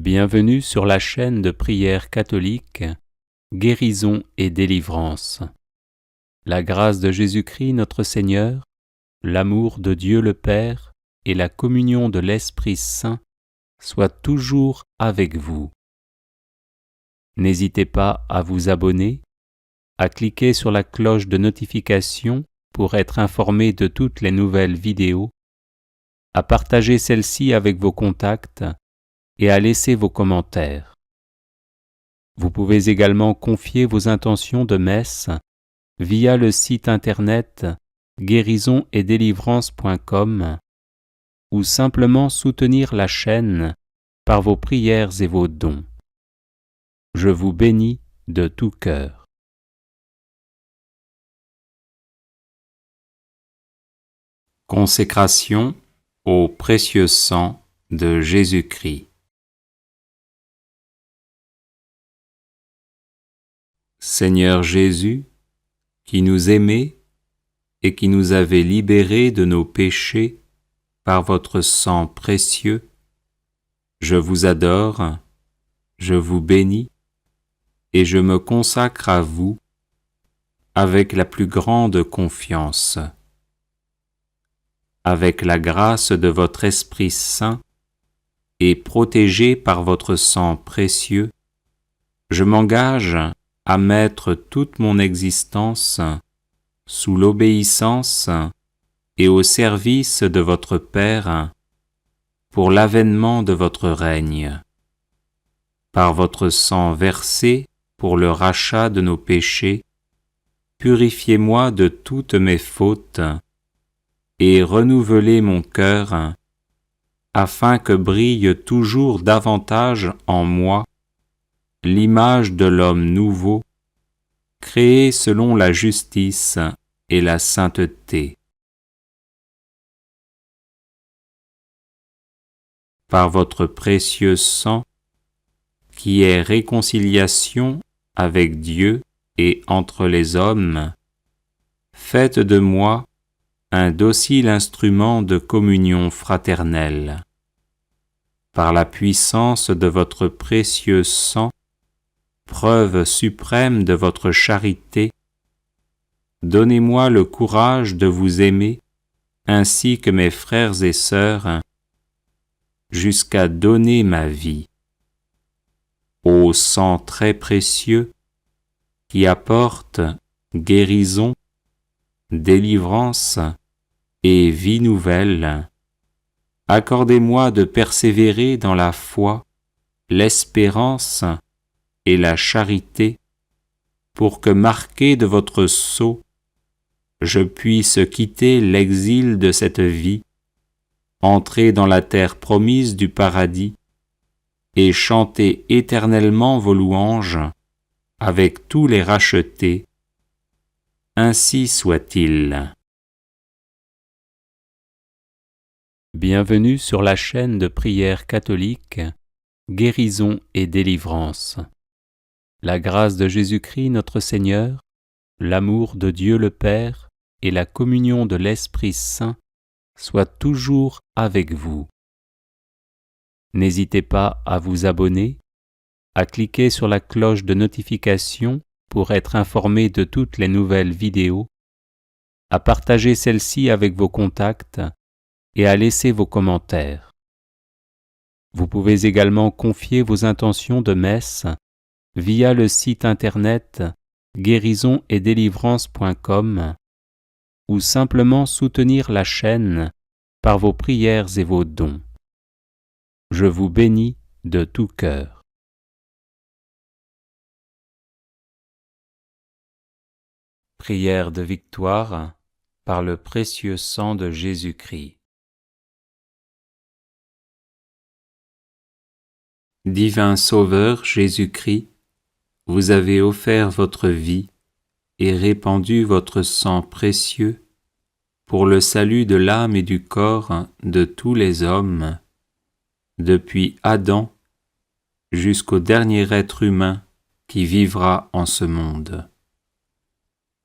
Bienvenue sur la chaîne de prière catholique, Guérison et délivrance. La grâce de Jésus-Christ notre Seigneur, l'amour de Dieu le Père et la communion de l'Esprit Saint soient toujours avec vous. N'hésitez pas à vous abonner, à cliquer sur la cloche de notification pour être informé de toutes les nouvelles vidéos, à partager celle-ci avec vos contacts et à laisser vos commentaires. Vous pouvez également confier vos intentions de messe via le site internet guérisonetdélivrance.com ou simplement soutenir la chaîne par vos prières et vos dons. Je vous bénis de tout cœur. Consécration au précieux sang de Jésus-Christ. Seigneur Jésus, qui nous aimez et qui nous avez libérés de nos péchés par votre sang précieux, je vous adore, je vous bénis et je me consacre à vous avec la plus grande confiance. Avec la grâce de votre Esprit Saint et protégé par votre sang précieux, je m'engage à mettre toute mon existence sous l'obéissance et au service de votre Père pour l'avènement de votre règne. Par votre sang versé pour le rachat de nos péchés, purifiez-moi de toutes mes fautes et renouvelez mon cœur, afin que brille toujours davantage en moi l'image de l'homme nouveau, créé selon la justice et la sainteté. Par votre précieux sang, qui est réconciliation avec Dieu et entre les hommes, faites de moi un docile instrument de communion fraternelle. Par la puissance de votre précieux sang, preuve suprême de votre charité, donnez-moi le courage de vous aimer, ainsi que mes frères et sœurs, jusqu'à donner ma vie. Ô sang très précieux, qui apporte guérison, délivrance et vie nouvelle, accordez-moi de persévérer dans la foi, l'espérance et la charité, pour que, marqué de votre sceau, je puisse quitter l'exil de cette vie, entrer dans la terre promise du paradis et chanter éternellement vos louanges avec tous les rachetés. Ainsi soit-il. Bienvenue sur la chaîne de prière catholique, Guérison et délivrance. La grâce de Jésus-Christ notre Seigneur, l'amour de Dieu le Père et la communion de l'Esprit Saint soient toujours avec vous. N'hésitez pas à vous abonner, à cliquer sur la cloche de notification pour être informé de toutes les nouvelles vidéos, à partager celle-ci avec vos contacts et à laisser vos commentaires. Vous pouvez également confier vos intentions de messe via le site internet guérisonetdélivrance.com ou simplement soutenir la chaîne par vos prières et vos dons. Je vous bénis de tout cœur. Prière de victoire par le précieux sang de Jésus-Christ. Divin Sauveur Jésus-Christ, vous avez offert votre vie et répandu votre sang précieux pour le salut de l'âme et du corps de tous les hommes, depuis Adam jusqu'au dernier être humain qui vivra en ce monde.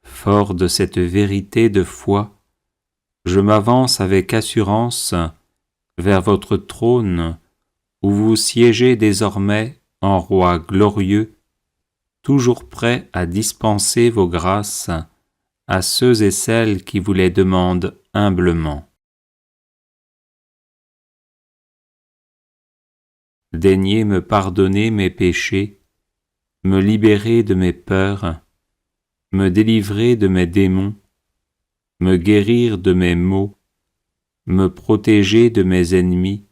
Fort de cette vérité de foi, je m'avance avec assurance vers votre trône où vous siégez désormais en roi glorieux, toujours prêt à dispenser vos grâces à ceux et celles qui vous les demandent humblement. Daignez me pardonner mes péchés, me libérer de mes peurs, me délivrer de mes démons, me guérir de mes maux, me protéger de mes ennemis,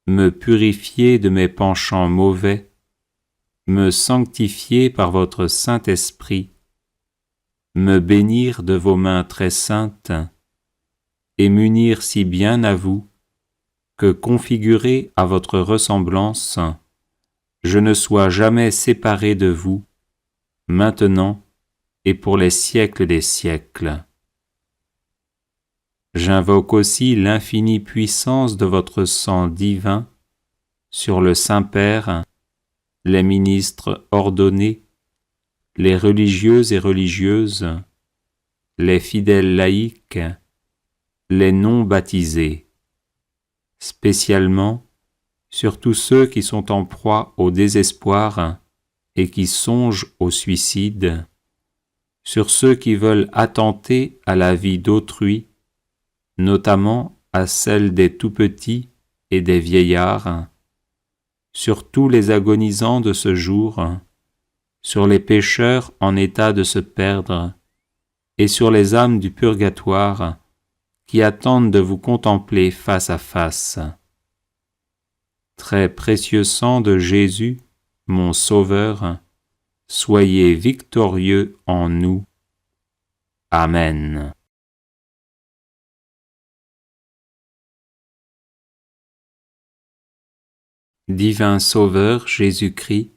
me purifier de mes penchants mauvais, me sanctifier par votre Saint-Esprit, me bénir de vos mains très saintes, et m'unir si bien à vous, que configuré à votre ressemblance, je ne sois jamais séparé de vous, maintenant et pour les siècles des siècles. J'invoque aussi l'infinie puissance de votre sang divin sur le Saint-Père, les ministres ordonnés, les religieux et religieuses, les fidèles laïcs, les non baptisés, spécialement sur tous ceux qui sont en proie au désespoir et qui songent au suicide, sur ceux qui veulent attenter à la vie d'autrui, notamment à celle des tout-petits et des vieillards, sur tous les agonisants de ce jour, sur les pécheurs en état de se perdre, et sur les âmes du purgatoire qui attendent de vous contempler face à face. Très précieux sang de Jésus, mon Sauveur, soyez victorieux en nous. Amen. Divin Sauveur Jésus-Christ,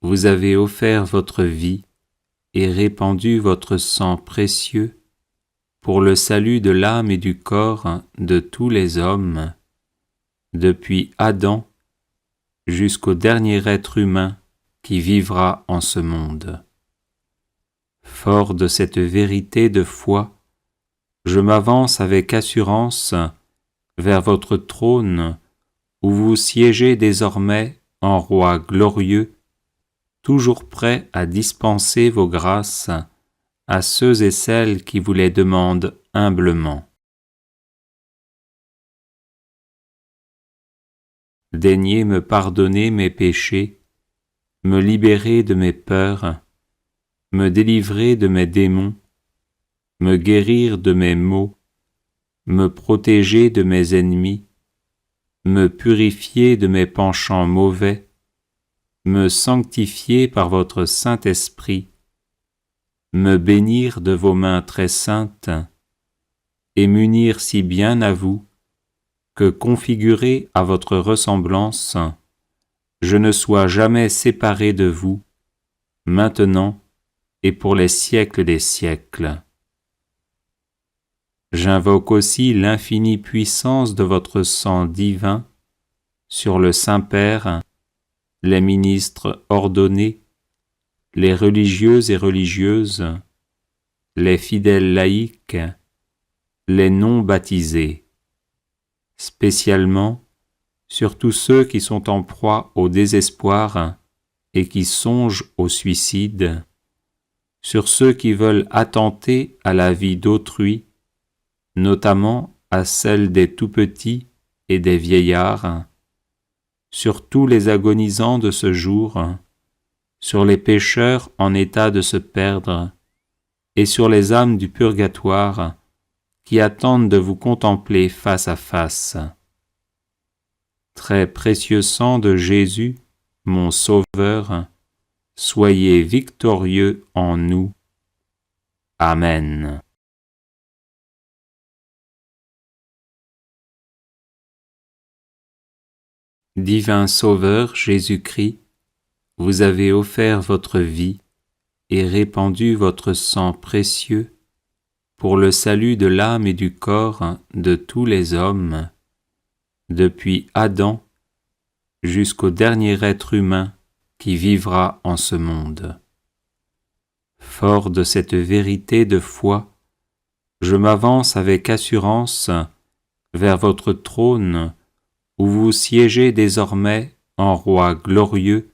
vous avez offert votre vie et répandu votre sang précieux pour le salut de l'âme et du corps de tous les hommes, depuis Adam jusqu'au dernier être humain qui vivra en ce monde. Fort de cette vérité de foi, je m'avance avec assurance vers votre trône où vous siégez désormais en roi glorieux, toujours prêt à dispenser vos grâces à ceux et celles qui vous les demandent humblement. Daignez me pardonner mes péchés, me libérer de mes peurs, me délivrer de mes démons, me guérir de mes maux, me protéger de mes ennemis, me purifier de mes penchants mauvais, me sanctifier par votre Saint-Esprit, me bénir de vos mains très saintes, et m'unir si bien à vous, que configuré à votre ressemblance, je ne sois jamais séparé de vous, maintenant et pour les siècles des siècles. J'invoque aussi l'infinie puissance de votre sang divin sur le Saint-Père, les ministres ordonnés, les religieux et religieuses, les fidèles laïcs, les non baptisés, spécialement sur tous ceux qui sont en proie au désespoir et qui songent au suicide, sur ceux qui veulent attenter à la vie d'autrui, notamment à celle des tout-petits et des vieillards, sur tous les agonisants de ce jour, sur les pécheurs en état de se perdre, et sur les âmes du purgatoire qui attendent de vous contempler face à face. Très précieux sang de Jésus, mon Sauveur, soyez victorieux en nous. Amen. Divin Sauveur Jésus-Christ, vous avez offert votre vie et répandu votre sang précieux pour le salut de l'âme et du corps de tous les hommes, depuis Adam jusqu'au dernier être humain qui vivra en ce monde. Fort de cette vérité de foi, je m'avance avec assurance vers votre trône où vous siégez désormais en roi glorieux,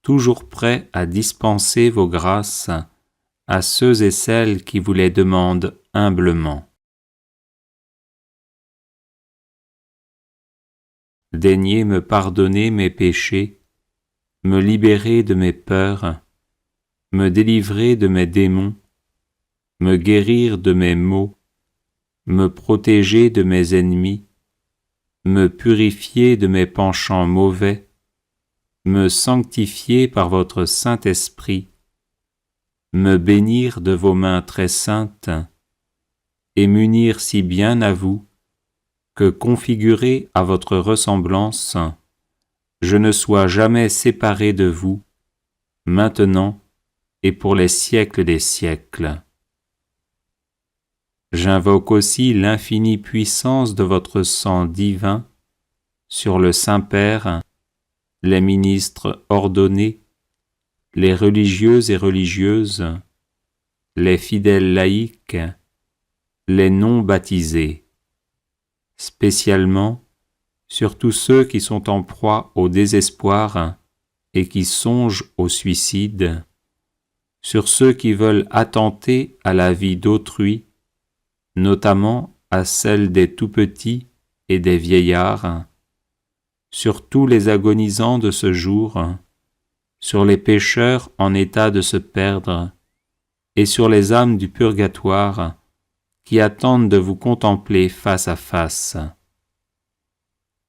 toujours prêt à dispenser vos grâces à ceux et celles qui vous les demandent humblement. Daignez me pardonner mes péchés, me libérer de mes peurs, me délivrer de mes démons, me guérir de mes maux, me protéger de mes ennemis, me purifier de mes penchants mauvais, me sanctifier par votre Saint-Esprit, me bénir de vos mains très saintes, et m'unir si bien à vous, que configuré à votre ressemblance, je ne sois jamais séparé de vous, maintenant et pour les siècles des siècles. J'invoque aussi l'infinie puissance de votre sang divin sur le Saint-Père, les ministres ordonnés, les religieux et religieuses, les fidèles laïcs, les non-baptisés, spécialement sur tous ceux qui sont en proie au désespoir et qui songent au suicide, sur ceux qui veulent attenter à la vie d'autrui, notamment à celle des tout-petits et des vieillards, sur tous les agonisants de ce jour, sur les pécheurs en état de se perdre, et sur les âmes du purgatoire qui attendent de vous contempler face à face.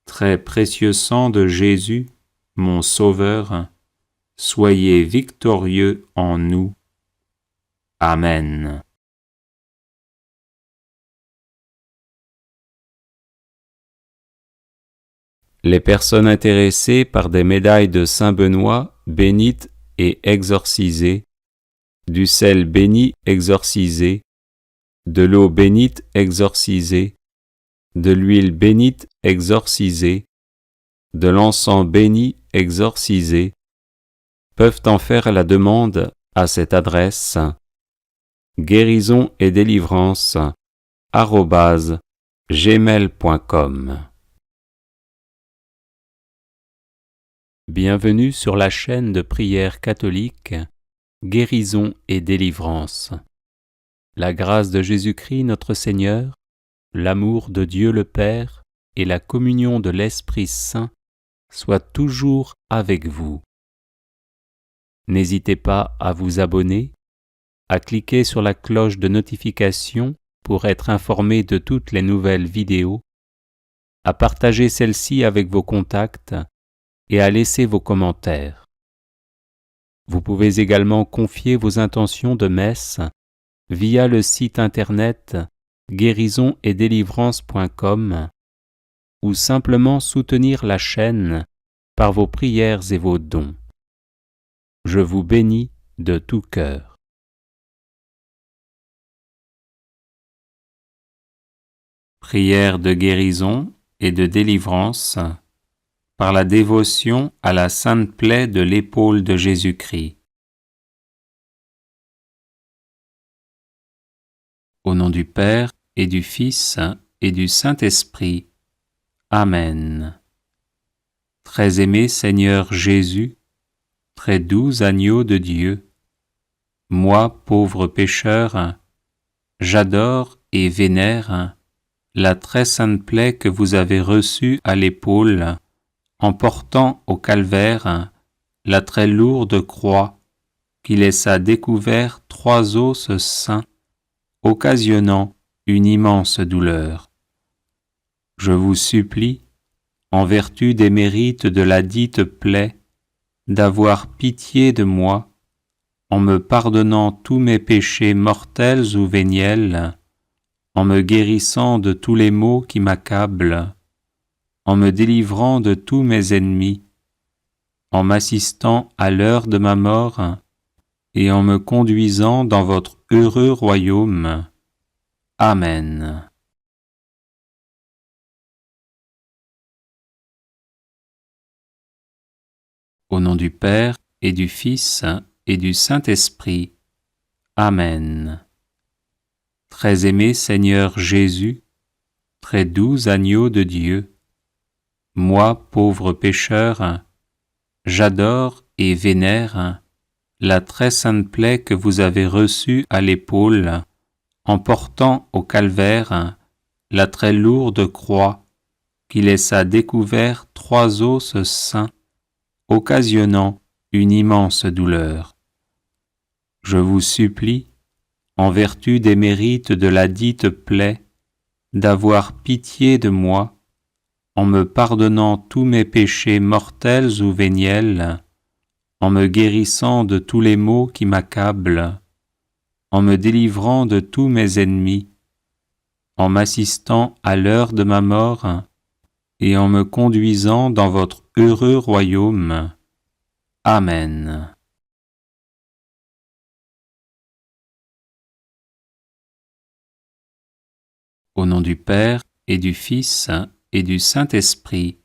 Très précieux sang de Jésus, mon Sauveur, soyez victorieux en nous. Amen. Les personnes intéressées par des médailles de Saint Benoît bénites et exorcisées, du sel béni exorcisé, de l'eau bénite exorcisée, de l'huile bénite exorcisée, de l'encens béni exorcisé, peuvent en faire la demande à cette adresse guérison et délivrance @gmail.com. Bienvenue sur la chaîne de prière catholique Guérison et délivrance. La grâce de Jésus-Christ notre Seigneur, l'amour de Dieu le Père et la communion de l'Esprit Saint soient toujours avec vous. N'hésitez pas à vous abonner, à cliquer sur la cloche de notification pour être informé de toutes les nouvelles vidéos, à partager celle-ci avec vos contacts et à laisser vos commentaires. Vous pouvez également confier vos intentions de messe via le site internet guérisonetdélivrance.com ou simplement soutenir la chaîne par vos prières et vos dons. Je vous bénis de tout cœur. Prière de guérison et de délivrance par la dévotion à la sainte plaie de l'épaule de Jésus-Christ. Au nom du Père et du Fils et du Saint-Esprit. Amen. Très aimé Seigneur Jésus, très doux agneau de Dieu, moi, pauvre pécheur, j'adore et vénère la très sainte plaie que vous avez reçue à l'épaule en portant au calvaire la très lourde croix qui laissa découvert 3 os saints, occasionnant une immense douleur. Je vous supplie, en vertu des mérites de la dite plaie, d'avoir pitié de moi, en me pardonnant tous mes péchés mortels ou véniels, en me guérissant de tous les maux qui m'accablent, en me délivrant de tous mes ennemis, en m'assistant à l'heure de ma mort et en me conduisant dans votre heureux royaume. Amen. Au nom du Père et du Fils et du Saint-Esprit. Amen. Très aimé Seigneur Jésus, très doux agneau de Dieu, Moi, pauvre pécheur, j'adore et vénère la très sainte plaie que vous avez reçue à l'épaule en portant au calvaire la très lourde croix qui laissa découvert 3 os saints, occasionnant une immense douleur. Je vous supplie, en vertu des mérites de la dite plaie, d'avoir pitié de moi, en me pardonnant tous mes péchés mortels ou véniels, en me guérissant de tous les maux qui m'accablent, en me délivrant de tous mes ennemis, en m'assistant à l'heure de ma mort, et en me conduisant dans votre heureux royaume. Amen. Au nom du Père, et du Fils, et du Saint-Esprit.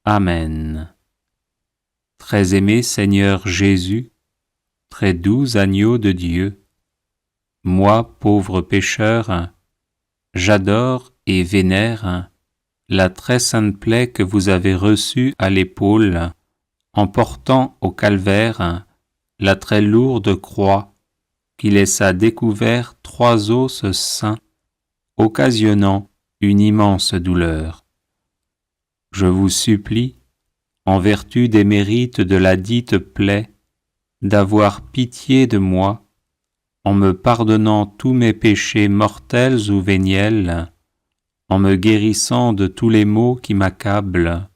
Amen. Très aimé Seigneur Jésus, très doux agneau de Dieu, moi, pauvre pécheur, j'adore et vénère la très sainte plaie que vous avez reçue à l'épaule en portant au calvaire la très lourde croix qui laissa découvert 3 os saints, occasionnant une immense douleur. Je vous supplie, en vertu des mérites de la dite plaie, d'avoir pitié de moi, en me pardonnant tous mes péchés mortels ou véniels, en me guérissant de tous les maux qui m'accablent,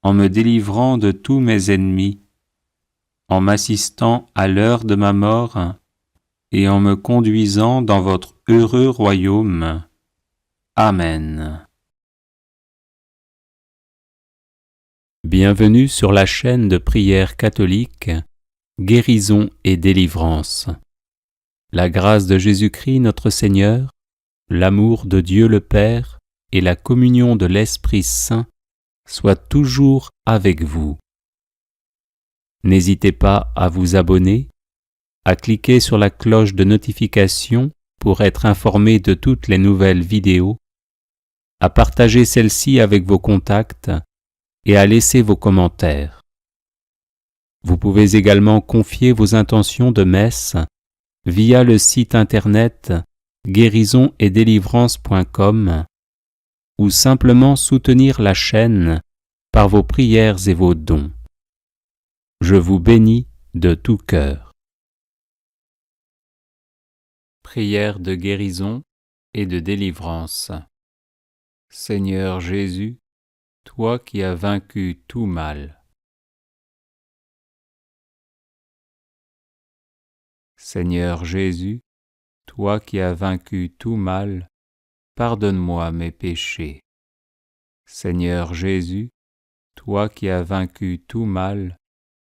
en me délivrant de tous mes ennemis, en m'assistant à l'heure de ma mort, et en me conduisant dans votre heureux royaume. Amen. Bienvenue sur la chaîne de prière catholique, Guérison et délivrance. La grâce de Jésus-Christ notre Seigneur, l'amour de Dieu le Père et la communion de l'Esprit Saint soient toujours avec vous. N'hésitez pas à vous abonner, à cliquer sur la cloche de notification pour être informé de toutes les nouvelles vidéos, à partager celle-ci avec vos contacts et à laisser vos commentaires. Vous pouvez également confier vos intentions de messe via le site internet guérisonetdélivrance.com ou simplement soutenir la chaîne par vos prières et vos dons. Je vous bénis de tout cœur. Prière de guérison et de délivrance. Seigneur Jésus, toi qui as vaincu tout mal. Seigneur Jésus, toi qui as vaincu tout mal, pardonne-moi mes péchés. Seigneur Jésus, toi qui as vaincu tout mal,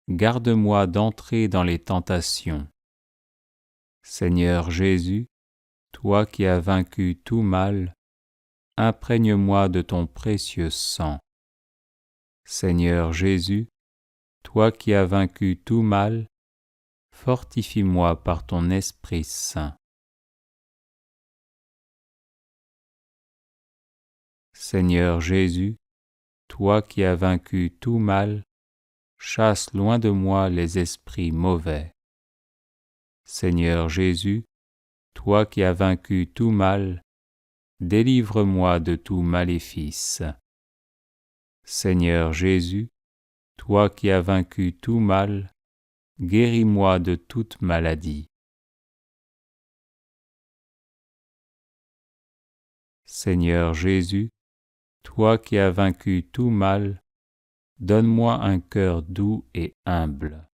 garde-moi d'entrer dans les tentations. Seigneur Jésus, toi qui as vaincu tout mal, imprègne-moi de ton précieux sang. Seigneur Jésus, toi qui as vaincu tout mal, fortifie-moi par ton Esprit Saint. Seigneur Jésus, toi qui as vaincu tout mal, chasse loin de moi les esprits mauvais. Seigneur Jésus, toi qui as vaincu tout mal, délivre-moi de tout maléfice. Seigneur Jésus, toi qui as vaincu tout mal, guéris-moi de toute maladie. Seigneur Jésus, toi qui as vaincu tout mal, donne-moi un cœur doux et humble.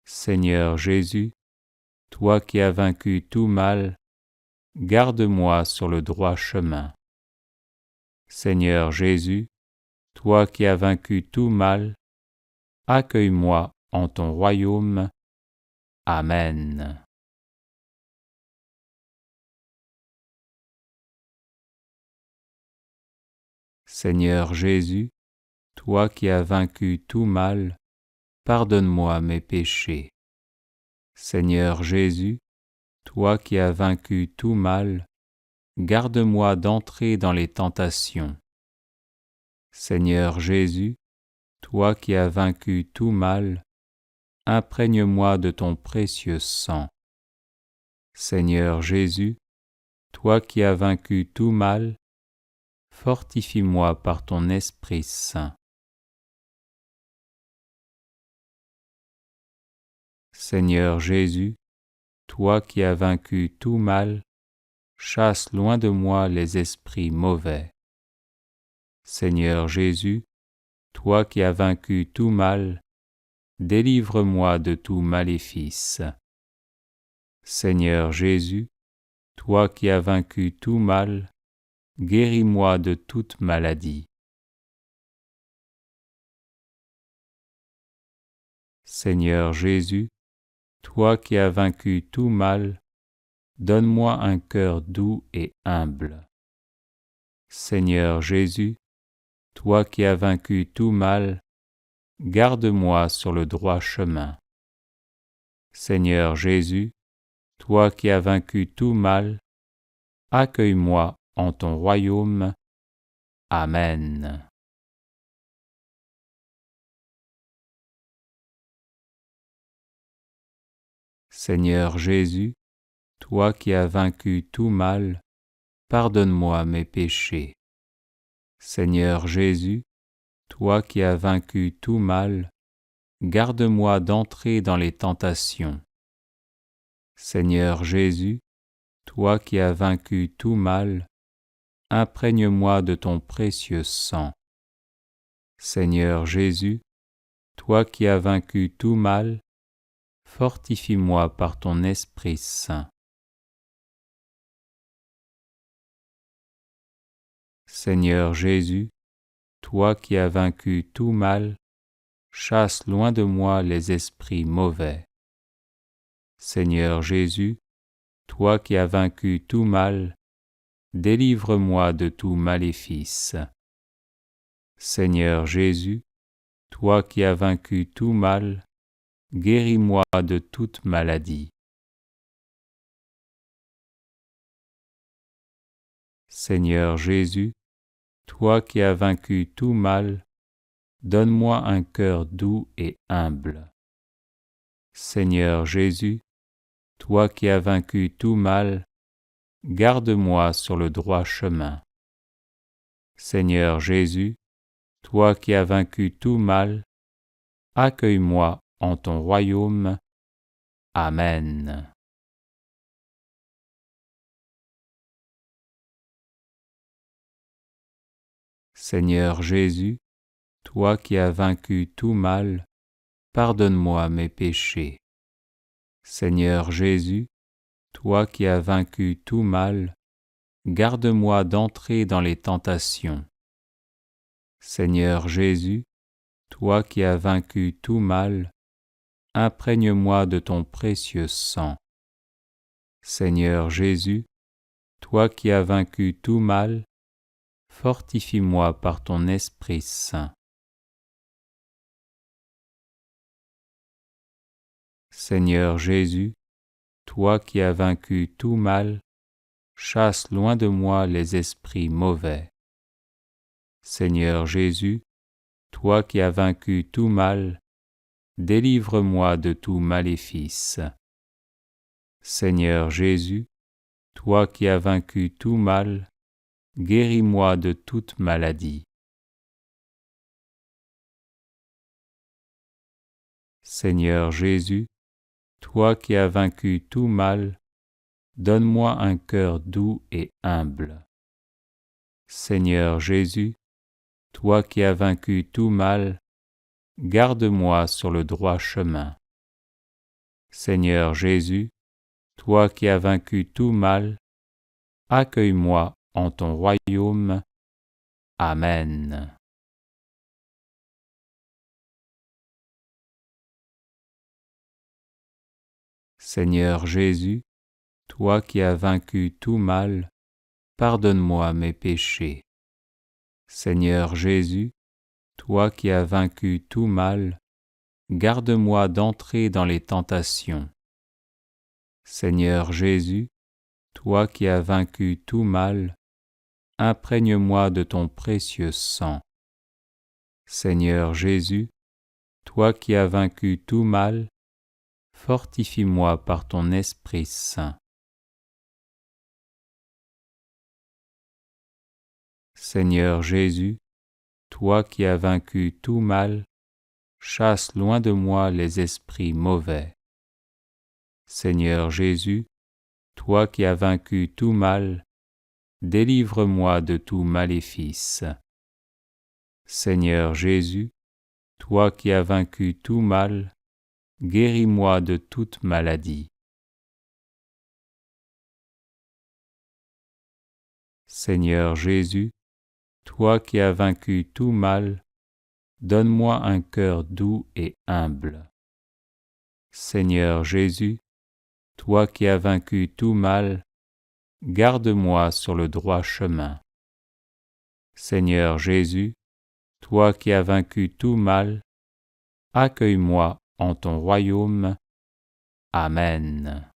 Seigneur Jésus, toi qui as vaincu tout mal, garde-moi sur le droit chemin. Seigneur Jésus, toi qui as vaincu tout mal, accueille-moi en ton royaume. Amen. Seigneur Jésus, toi qui as vaincu tout mal, pardonne-moi mes péchés. Seigneur Jésus, toi qui as vaincu tout mal, garde-moi d'entrer dans les tentations. Seigneur Jésus, toi qui as vaincu tout mal, imprègne-moi de ton précieux sang. Seigneur Jésus, toi qui as vaincu tout mal, fortifie-moi par ton Esprit Saint. Seigneur Jésus, toi qui as vaincu tout mal, chasse loin de moi les esprits mauvais. Seigneur Jésus, toi qui as vaincu tout mal, délivre-moi de tout maléfice. Seigneur Jésus, toi qui as vaincu tout mal, guéris-moi de toute maladie. Seigneur Jésus, toi qui as vaincu tout mal, donne-moi un cœur doux et humble. Seigneur Jésus, toi qui as vaincu tout mal, garde-moi sur le droit chemin. Seigneur Jésus, toi qui as vaincu tout mal, accueille-moi en ton royaume. Amen. Seigneur Jésus, toi qui as vaincu tout mal, pardonne-moi mes péchés. Seigneur Jésus, toi qui as vaincu tout mal, garde-moi d'entrer dans les tentations. Seigneur Jésus, toi qui as vaincu tout mal, imprègne-moi de ton précieux sang. Seigneur Jésus, toi qui as vaincu tout mal, fortifie-moi par ton Esprit Saint. Seigneur Jésus, toi qui as vaincu tout mal, chasse loin de moi les esprits mauvais. Seigneur Jésus, toi qui as vaincu tout mal, délivre-moi de tout maléfice. Seigneur Jésus, toi qui as vaincu tout mal, guéris-moi de toute maladie. Seigneur Jésus, toi qui as vaincu tout mal, donne-moi un cœur doux et humble. Seigneur Jésus, toi qui as vaincu tout mal, garde-moi sur le droit chemin. Seigneur Jésus, toi qui as vaincu tout mal, accueille-moi en ton royaume. Amen. Seigneur Jésus, toi qui as vaincu tout mal, pardonne-moi mes péchés. Seigneur Jésus, toi qui as vaincu tout mal, garde-moi d'entrer dans les tentations. Seigneur Jésus, toi qui as vaincu tout mal, imprègne-moi de ton précieux sang. Seigneur Jésus, toi qui as vaincu tout mal, fortifie-moi par ton Esprit Saint. Seigneur Jésus, toi qui as vaincu tout mal, chasse loin de moi les esprits mauvais. Seigneur Jésus, toi qui as vaincu tout mal, délivre-moi de tout maléfice. Seigneur Jésus, toi qui as vaincu tout mal, guéris-moi de toute maladie. Seigneur Jésus, toi qui as vaincu tout mal, donne-moi un cœur doux et humble. Seigneur Jésus, toi qui as vaincu tout mal, garde-moi sur le droit chemin. Seigneur Jésus, toi qui as vaincu tout mal, accueille-moi en ton royaume. Amen. Seigneur Jésus, toi qui as vaincu tout mal, pardonne-moi mes péchés. Seigneur Jésus, toi qui as vaincu tout mal, garde-moi d'entrer dans les tentations. Seigneur Jésus, toi qui as vaincu tout mal, imprègne-moi de ton précieux sang. Seigneur Jésus, toi qui as vaincu tout mal, fortifie-moi par ton Esprit Saint. Seigneur Jésus, toi qui as vaincu tout mal, chasse loin de moi les esprits mauvais. Seigneur Jésus, toi qui as vaincu tout mal, délivre-moi de tout maléfice. Seigneur Jésus, toi qui as vaincu tout mal, guéris-moi de toute maladie. Seigneur Jésus, toi qui as vaincu tout mal, donne-moi un cœur doux et humble. Seigneur Jésus, toi qui as vaincu tout mal, garde-moi sur le droit chemin. Seigneur Jésus, toi qui as vaincu tout mal, accueille-moi en ton royaume. Amen.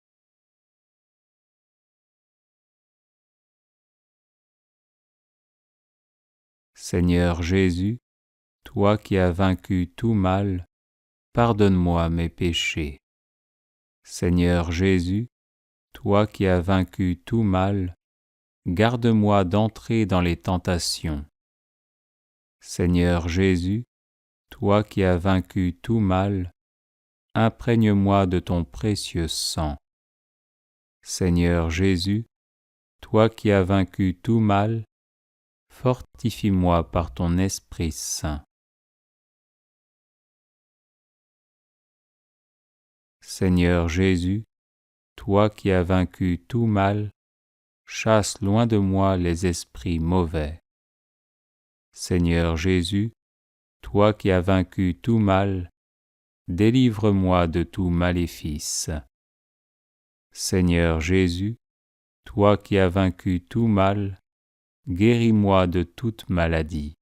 Seigneur Jésus, toi qui as vaincu tout mal, pardonne-moi mes péchés. Seigneur Jésus, toi qui as vaincu tout mal, garde-moi d'entrer dans les tentations. Seigneur Jésus, toi qui as vaincu tout mal, imprègne-moi de ton précieux sang. Seigneur Jésus, toi qui as vaincu tout mal, fortifie-moi par ton Esprit Saint. Seigneur Jésus, toi qui as vaincu tout mal, chasse loin de moi les esprits mauvais. Seigneur Jésus, toi qui as vaincu tout mal, délivre-moi de tout maléfice. Seigneur Jésus, toi qui as vaincu tout mal, guéris-moi de toute maladie.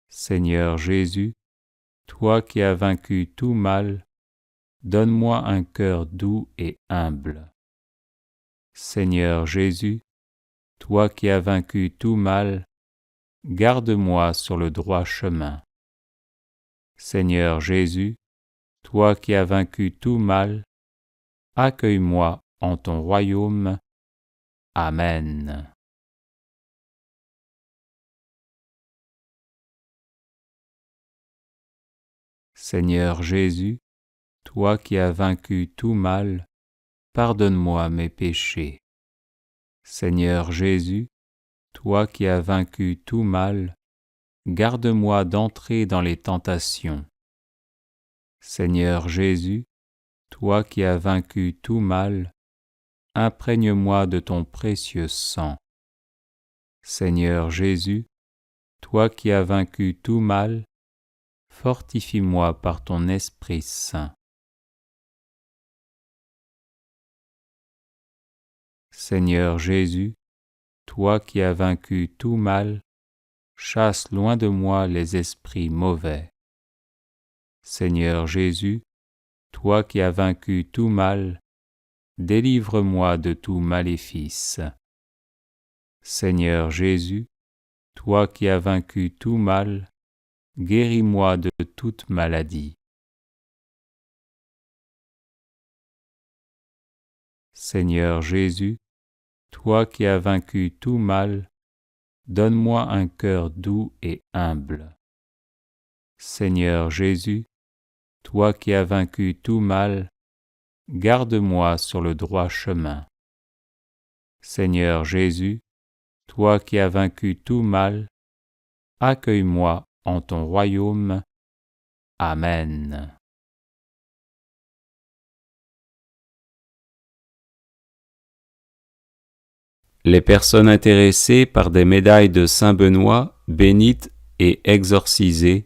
Seigneur Jésus, toi qui as vaincu tout mal, donne-moi un cœur doux et humble. Seigneur Jésus, toi qui as vaincu tout mal, garde-moi sur le droit chemin. Seigneur Jésus, toi qui as vaincu tout mal, accueille-moi en ton royaume. Amen. Seigneur Jésus, toi qui as vaincu tout mal, pardonne-moi mes péchés. Seigneur Jésus, toi qui as vaincu tout mal, garde-moi d'entrer dans les tentations. Seigneur Jésus, toi qui as vaincu tout mal, imprègne-moi de ton précieux sang. Seigneur Jésus, toi qui as vaincu tout mal, fortifie-moi par ton Esprit Saint. Seigneur Jésus, toi qui as vaincu tout mal, chasse loin de moi les esprits mauvais. Seigneur Jésus, toi qui as vaincu tout mal, délivre-moi de tout maléfice. Seigneur Jésus, toi qui as vaincu tout mal, guéris-moi de toute maladie. Seigneur Jésus, toi qui as vaincu tout mal, donne-moi un cœur doux et humble. Seigneur Jésus, toi qui as vaincu tout mal, garde-moi sur le droit chemin. Seigneur Jésus, toi qui as vaincu tout mal, accueille-moi en ton royaume. Amen. Les personnes intéressées par des médailles de Saint Benoît bénites et exorcisées,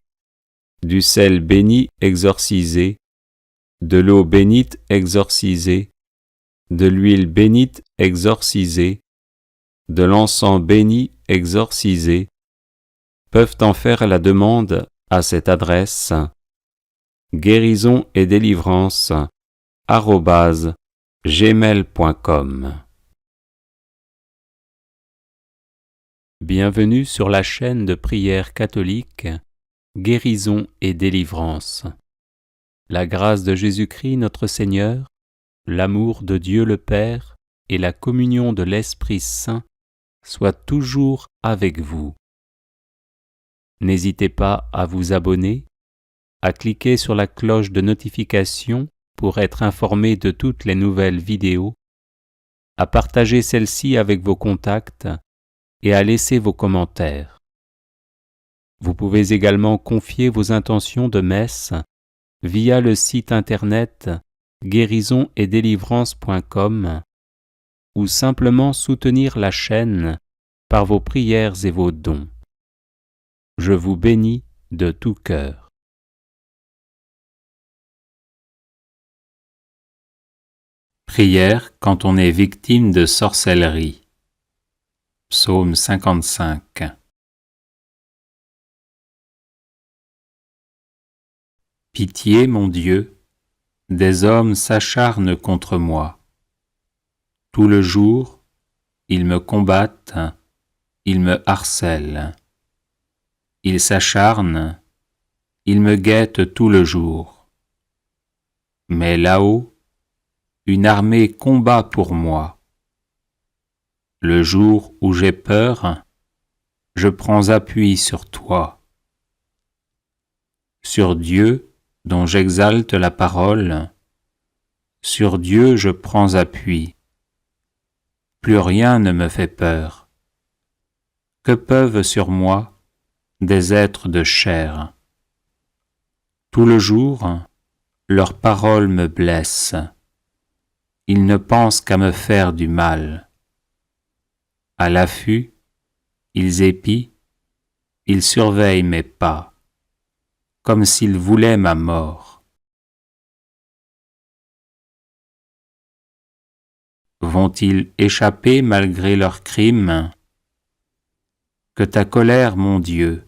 du sel béni exorcisé, de l'eau bénite exorcisée, de l'huile bénite exorcisée, de l'encens béni exorcisé, peuvent en faire la demande à cette adresse guérison et délivrance @gmail.com Bienvenue sur la chaîne de prière catholique Guérison et délivrance. La grâce de Jésus-Christ notre Seigneur, l'amour de Dieu le Père et la communion de l'Esprit Saint soient toujours avec vous. N'hésitez pas à vous abonner, à cliquer sur la cloche de notification pour être informé de toutes les nouvelles vidéos, à partager celle-ci avec vos contacts et à laisser vos commentaires. Vous pouvez également confier vos intentions de messe via le site internet guérisonetdélivrance.com ou simplement soutenir la chaîne par vos prières et vos dons. Je vous bénis de tout cœur. Prière quand on est victime de sorcellerie. Psaume 55. Pitié, mon Dieu, des hommes s'acharnent contre moi. Tout le jour, ils me combattent, ils me harcèlent. Ils s'acharnent, ils me guettent tout le jour. Mais là-haut, une armée combat pour moi. Le jour où j'ai peur, je prends appui sur toi. Sur Dieu, dont j'exalte la parole, sur Dieu je prends appui. Plus rien ne me fait peur. Que peuvent sur moi des êtres de chair? Tout le jour, leurs paroles me blessent. Ils ne pensent qu'à me faire du mal. À l'affût, ils épient, ils surveillent mes pas, comme s'ils voulaient ma mort. Vont-ils échapper malgré leurs crimes? Que ta colère, mon Dieu,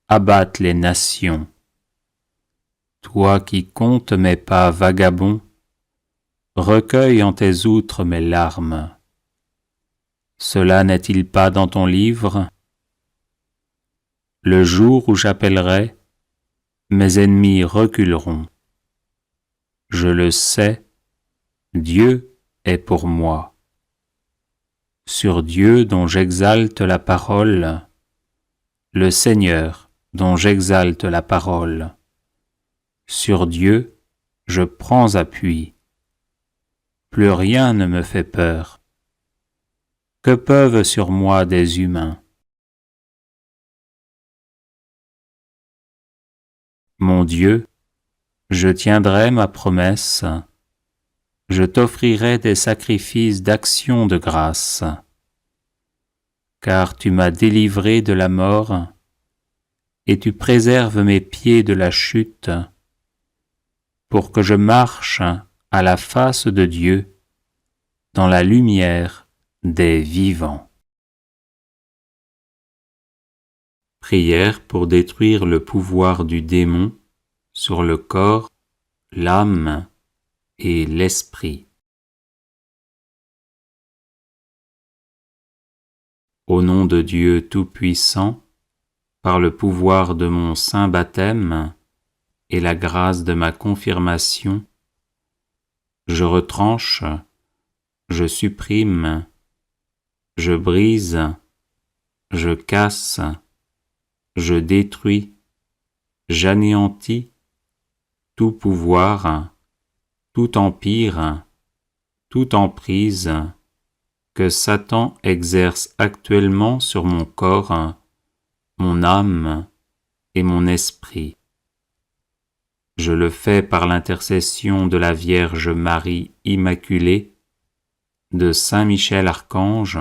abatte les nations. Toi qui comptes mes pas vagabonds, recueille en tes outres mes larmes. Cela n'est-il pas dans ton livre? Le jour où j'appellerai, mes ennemis reculeront. Je le sais, Dieu est pour moi. Sur Dieu dont j'exalte la parole, le Seigneur dont j'exalte la parole, sur Dieu je prends appui. Plus rien ne me fait peur. Que peuvent sur moi des humains? Mon Dieu, je tiendrai ma promesse, je t'offrirai des sacrifices d'action de grâce, car tu m'as délivré de la mort, et tu préserves mes pieds de la chute, pour que je marche à la face de Dieu, dans la lumière des vivants. Prière pour détruire le pouvoir du démon sur le corps, l'âme et l'esprit. Au nom de Dieu Tout-Puissant, par le pouvoir de mon saint baptême et la grâce de ma confirmation, je retranche, je supprime, je brise, je casse, je détruis, j'anéantis tout pouvoir, tout empire, toute emprise que Satan exerce actuellement sur mon corps, mon âme et mon esprit. Je le fais par l'intercession de la Vierge Marie Immaculée, de Saint Michel Archange,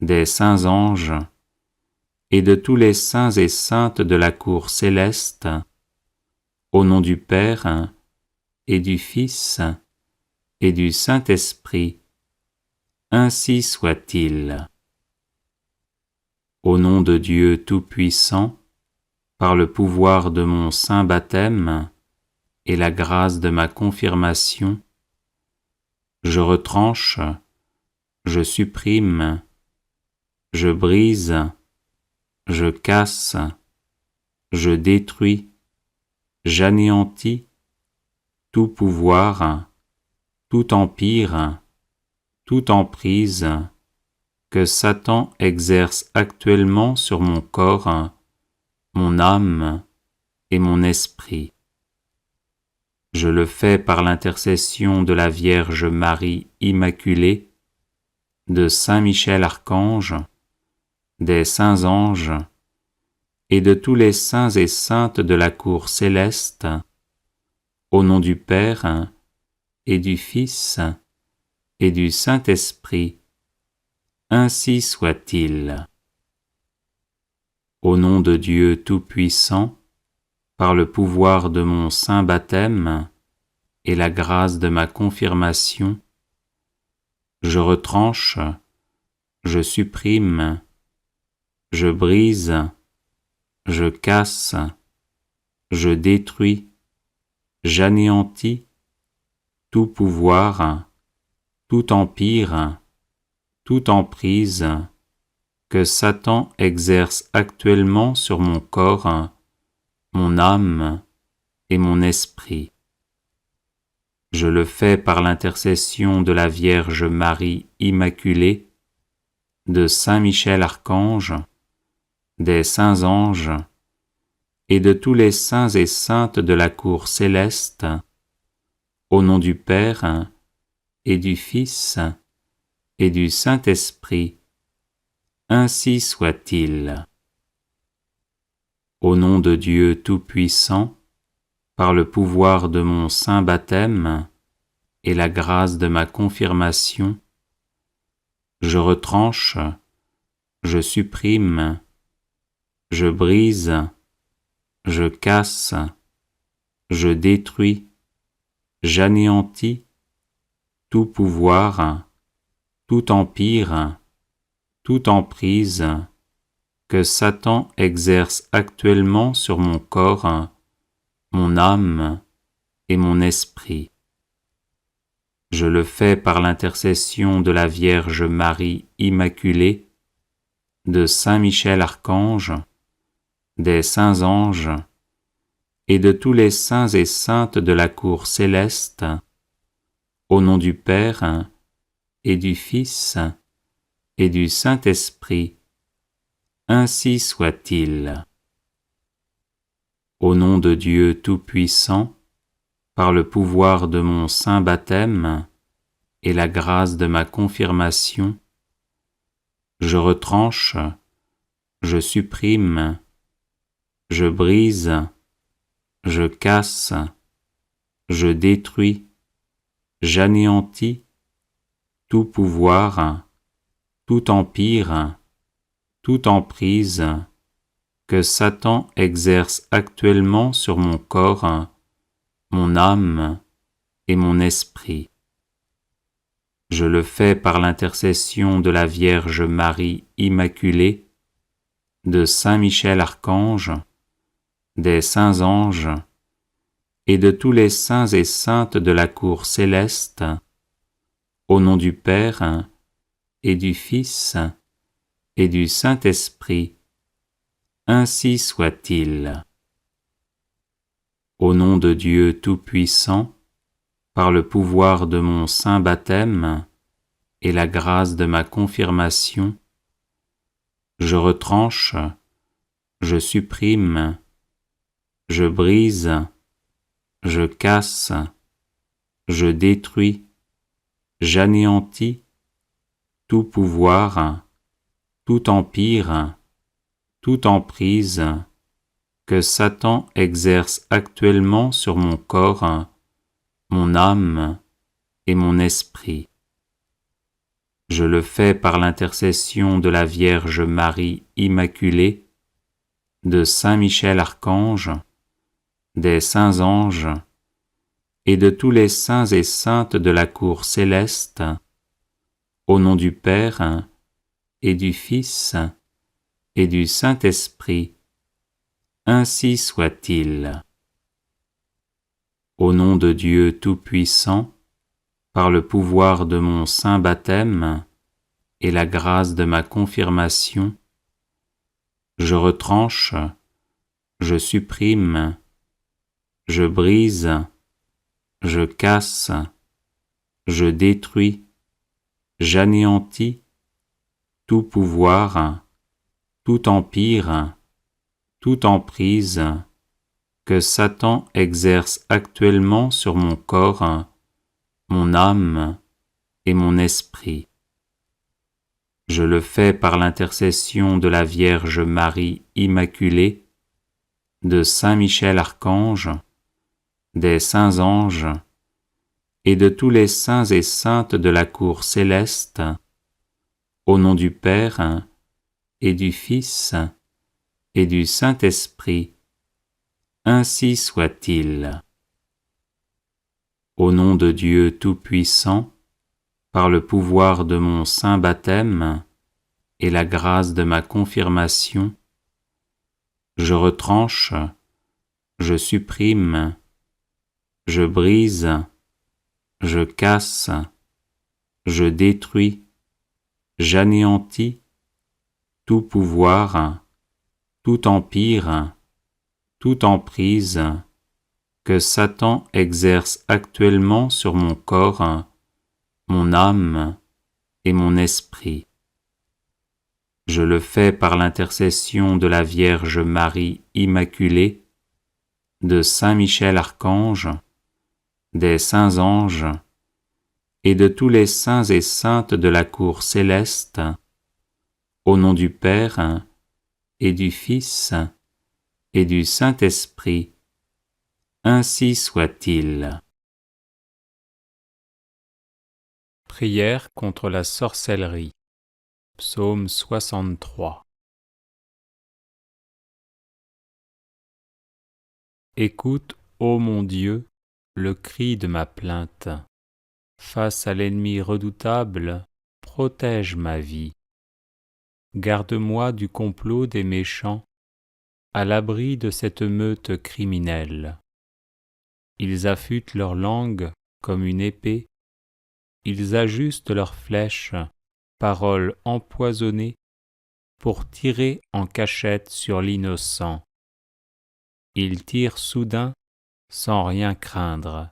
des saints anges et de tous les saints et saintes de la cour céleste, au nom du Père et du Fils et du Saint-Esprit, ainsi soit-il. Au nom de Dieu Tout-Puissant, par le pouvoir de mon saint baptême et la grâce de ma confirmation, je retranche, je supprime, je brise, je casse, je détruis, j'anéantis tout pouvoir, tout empire, toute emprise que Satan exerce actuellement sur mon corps, mon âme et mon esprit. Je le fais par l'intercession de la Vierge Marie Immaculée, de Saint Michel Archange, des saints anges et de tous les saints et saintes de la cour céleste, au nom du Père et du Fils et du Saint-Esprit, ainsi soit-il. Au nom de Dieu Tout-Puissant, par le pouvoir de mon saint baptême et la grâce de ma confirmation, je retranche, je supprime, je brise, je casse, je détruis, j'anéantis tout pouvoir, tout empire, toute emprise que Satan exerce actuellement sur mon corps, mon âme et mon esprit. Je le fais par l'intercession de la Vierge Marie Immaculée, de Saint Michel Archange, des saints anges et de tous les saints et saintes de la cour céleste, au nom du Père et du Fils et du Saint-Esprit, ainsi soit-il. Au nom de Dieu Tout-Puissant, par le pouvoir de mon saint baptême et la grâce de ma confirmation, je retranche, je supprime, je brise, je casse, je détruis, j'anéantis tout pouvoir, tout empire, toute emprise que Satan exerce actuellement sur mon corps, mon âme et mon esprit. Je le fais par l'intercession de la Vierge Marie Immaculée, de Saint Michel Archange, des saints anges et de tous les saints et saintes de la cour céleste, au nom du Père et du Fils et du Saint-Esprit, ainsi soit-il. Au nom de Dieu Tout-Puissant, par le pouvoir de mon saint baptême et la grâce de ma confirmation, je retranche, je supprime, je brise, je casse, je détruis, j'anéantis tout pouvoir, tout empire, toute emprise que Satan exerce actuellement sur mon corps, mon âme et mon esprit. Je le fais par l'intercession de la Vierge Marie Immaculée, de Saint Michel Archange, des saints anges et de tous les saints et saintes de la cour céleste, au nom du Père et du Fils et du Saint-Esprit, ainsi soit-il. Au nom de Dieu Tout-Puissant, par le pouvoir de mon saint baptême et la grâce de ma confirmation, je retranche, je supprime, je brise, je casse, je détruis, j'anéantis tout pouvoir, tout empire, toute emprise que Satan exerce actuellement sur mon corps, mon âme et mon esprit. Je le fais par l'intercession de la Vierge Marie Immaculée, de Saint Michel Archange, des saints anges et de tous les saints et saintes de la cour céleste, au nom du Père et du Fils et du Saint-Esprit, ainsi soit-il. Au nom de Dieu Tout-Puissant, par le pouvoir de mon saint baptême et la grâce de ma confirmation, je retranche, je supprime, je brise, je casse, je détruis, j'anéantis tout pouvoir, tout empire, toute emprise que Satan exerce actuellement sur mon corps, mon âme et mon esprit. Je le fais par l'intercession de la Vierge Marie Immaculée, de Saint Michel Archange, des saints anges et de tous les saints et saintes de la cour céleste, au nom du Père et du Fils et du Saint-Esprit, ainsi soit-il. Au nom de Dieu Tout-Puissant, par le pouvoir de mon saint baptême et la grâce de ma confirmation, je retranche, je supprime, je brise, je casse, je détruis, j'anéantis tout pouvoir, tout empire, toute emprise que Satan exerce actuellement sur mon corps, mon âme et mon esprit. Je le fais par l'intercession de la Vierge Marie Immaculée, de Saint Michel Archange, des saints anges et de tous les saints et saintes de la cour céleste, au nom du Père et du Fils et du Saint-Esprit, ainsi soit-il. Prière contre la sorcellerie. Psaume 63. Écoute, ô mon Dieu, le cri de ma plainte. Face à l'ennemi redoutable, protège ma vie. Garde-moi du complot des méchants, à l'abri de cette meute criminelle. Ils affûtent leur langue comme une épée, ils ajustent leurs flèches, paroles empoisonnées, pour tirer en cachette sur l'innocent. Ils tirent soudain, sans rien craindre.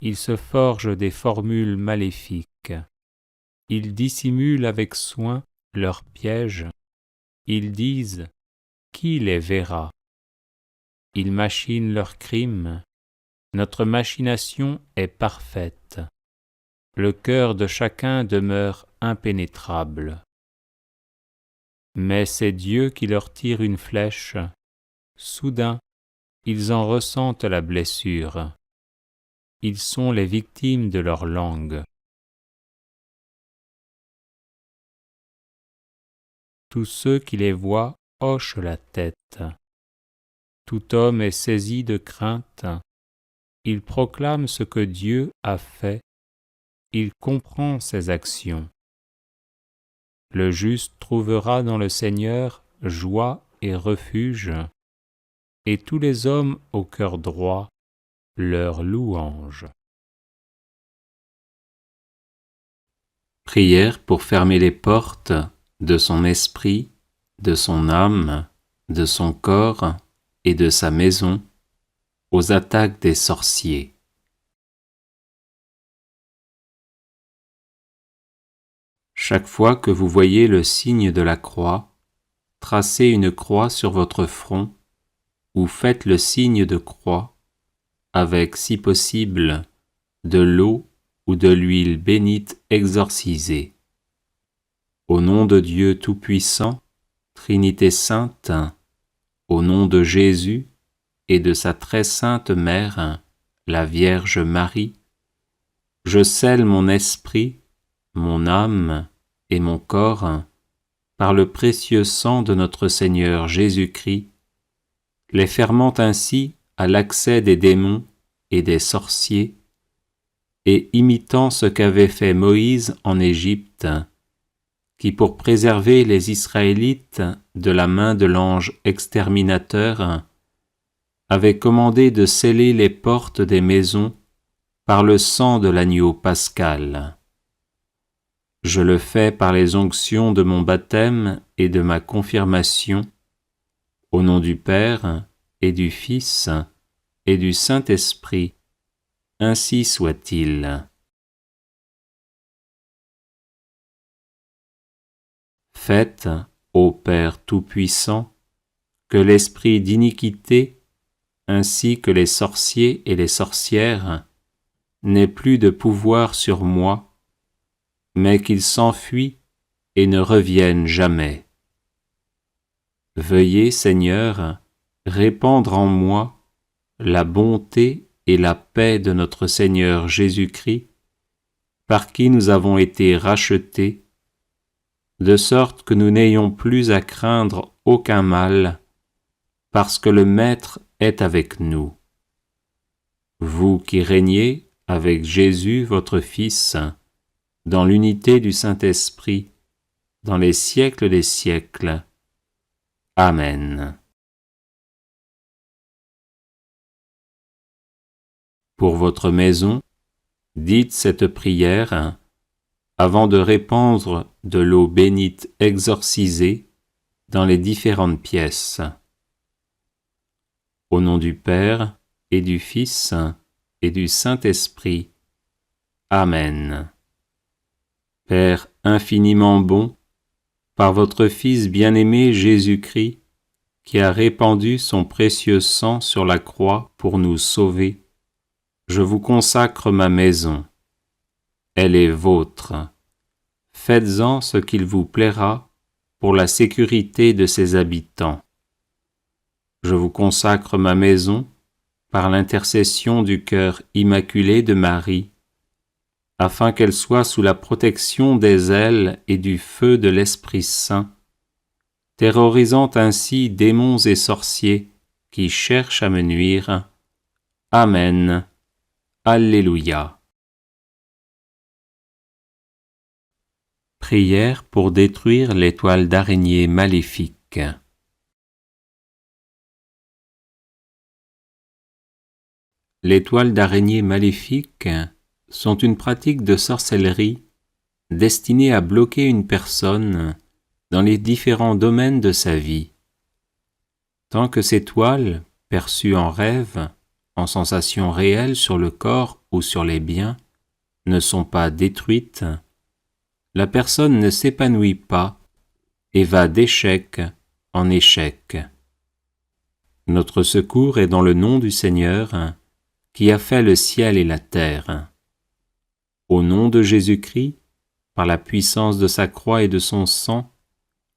Ils se forgent des formules maléfiques. Ils dissimulent avec soin leurs pièges. Ils disent « Qui les verra ?» Ils machinent leurs crimes. Notre machination est parfaite. Le cœur de chacun demeure impénétrable. Mais c'est Dieu qui leur tire une flèche. Soudain, ils en ressentent la blessure. Ils sont les victimes de leur langue. Tous ceux qui les voient hochent la tête. Tout homme est saisi de crainte. Il proclame ce que Dieu a fait. Il comprend ses actions. Le juste trouvera dans le Seigneur joie et refuge, et tous les hommes au cœur droit leur louange. Prière pour fermer les portes de son esprit, de son âme, de son corps et de sa maison aux attaques des sorciers. Chaque fois que vous voyez le signe de la croix, tracez une croix sur votre front ou faites le signe de croix avec, si possible, de l'eau ou de l'huile bénite exorcisée. Au nom de Dieu Tout-Puissant, Trinité Sainte, au nom de Jésus et de sa très sainte Mère, la Vierge Marie, je scelle mon esprit, mon âme et mon corps par le précieux sang de notre Seigneur Jésus-Christ, les fermant ainsi à l'accès des démons et des sorciers, et imitant ce qu'avait fait Moïse en Égypte, qui pour préserver les Israélites de la main de l'ange exterminateur, avait commandé de sceller les portes des maisons par le sang de l'agneau pascal. Je le fais par les onctions de mon baptême et de ma confirmation, au nom du Père et du Fils et du Saint-Esprit, ainsi soit-il. Faites, ô Père Tout-Puissant, que l'esprit d'iniquité, ainsi que les sorciers et les sorcières, n'ait plus de pouvoir sur moi, mais qu'il s'enfuit et ne revienne jamais. Veuillez, Seigneur, répandre en moi la bonté et la paix de notre Seigneur Jésus-Christ, par qui nous avons été rachetés, de sorte que nous n'ayons plus à craindre aucun mal, parce que le Maître est avec nous. Vous qui régnez avec Jésus, votre Fils, dans l'unité du Saint-Esprit, dans les siècles des siècles. Amen. Pour votre maison, dites cette prière avant de répandre de l'eau bénite exorcisée dans les différentes pièces. Au nom du Père et du Fils et du Saint-Esprit. Amen. Père infiniment bon, par votre Fils bien-aimé Jésus-Christ, qui a répandu son précieux sang sur la croix pour nous sauver, je vous consacre ma maison. Elle est vôtre. Faites-en ce qu'il vous plaira pour la sécurité de ses habitants. Je vous consacre ma maison par l'intercession du cœur immaculé de Marie, afin qu'elle soit sous la protection des ailes et du feu de l'Esprit Saint, terrorisant ainsi démons et sorciers qui cherchent à me nuire. Amen. Alléluia. Prière pour détruire les toiles d'araignée maléfiques. Les toiles d'araignée maléfiques sont une pratique de sorcellerie destinée à bloquer une personne dans les différents domaines de sa vie. Tant que ces toiles, perçues en rêve, en sensations réelles sur le corps ou sur les biens, ne sont pas détruites, la personne ne s'épanouit pas et va d'échec en échec. Notre secours est dans le nom du Seigneur, qui a fait le ciel et la terre. Au nom de Jésus-Christ, par la puissance de sa croix et de son sang,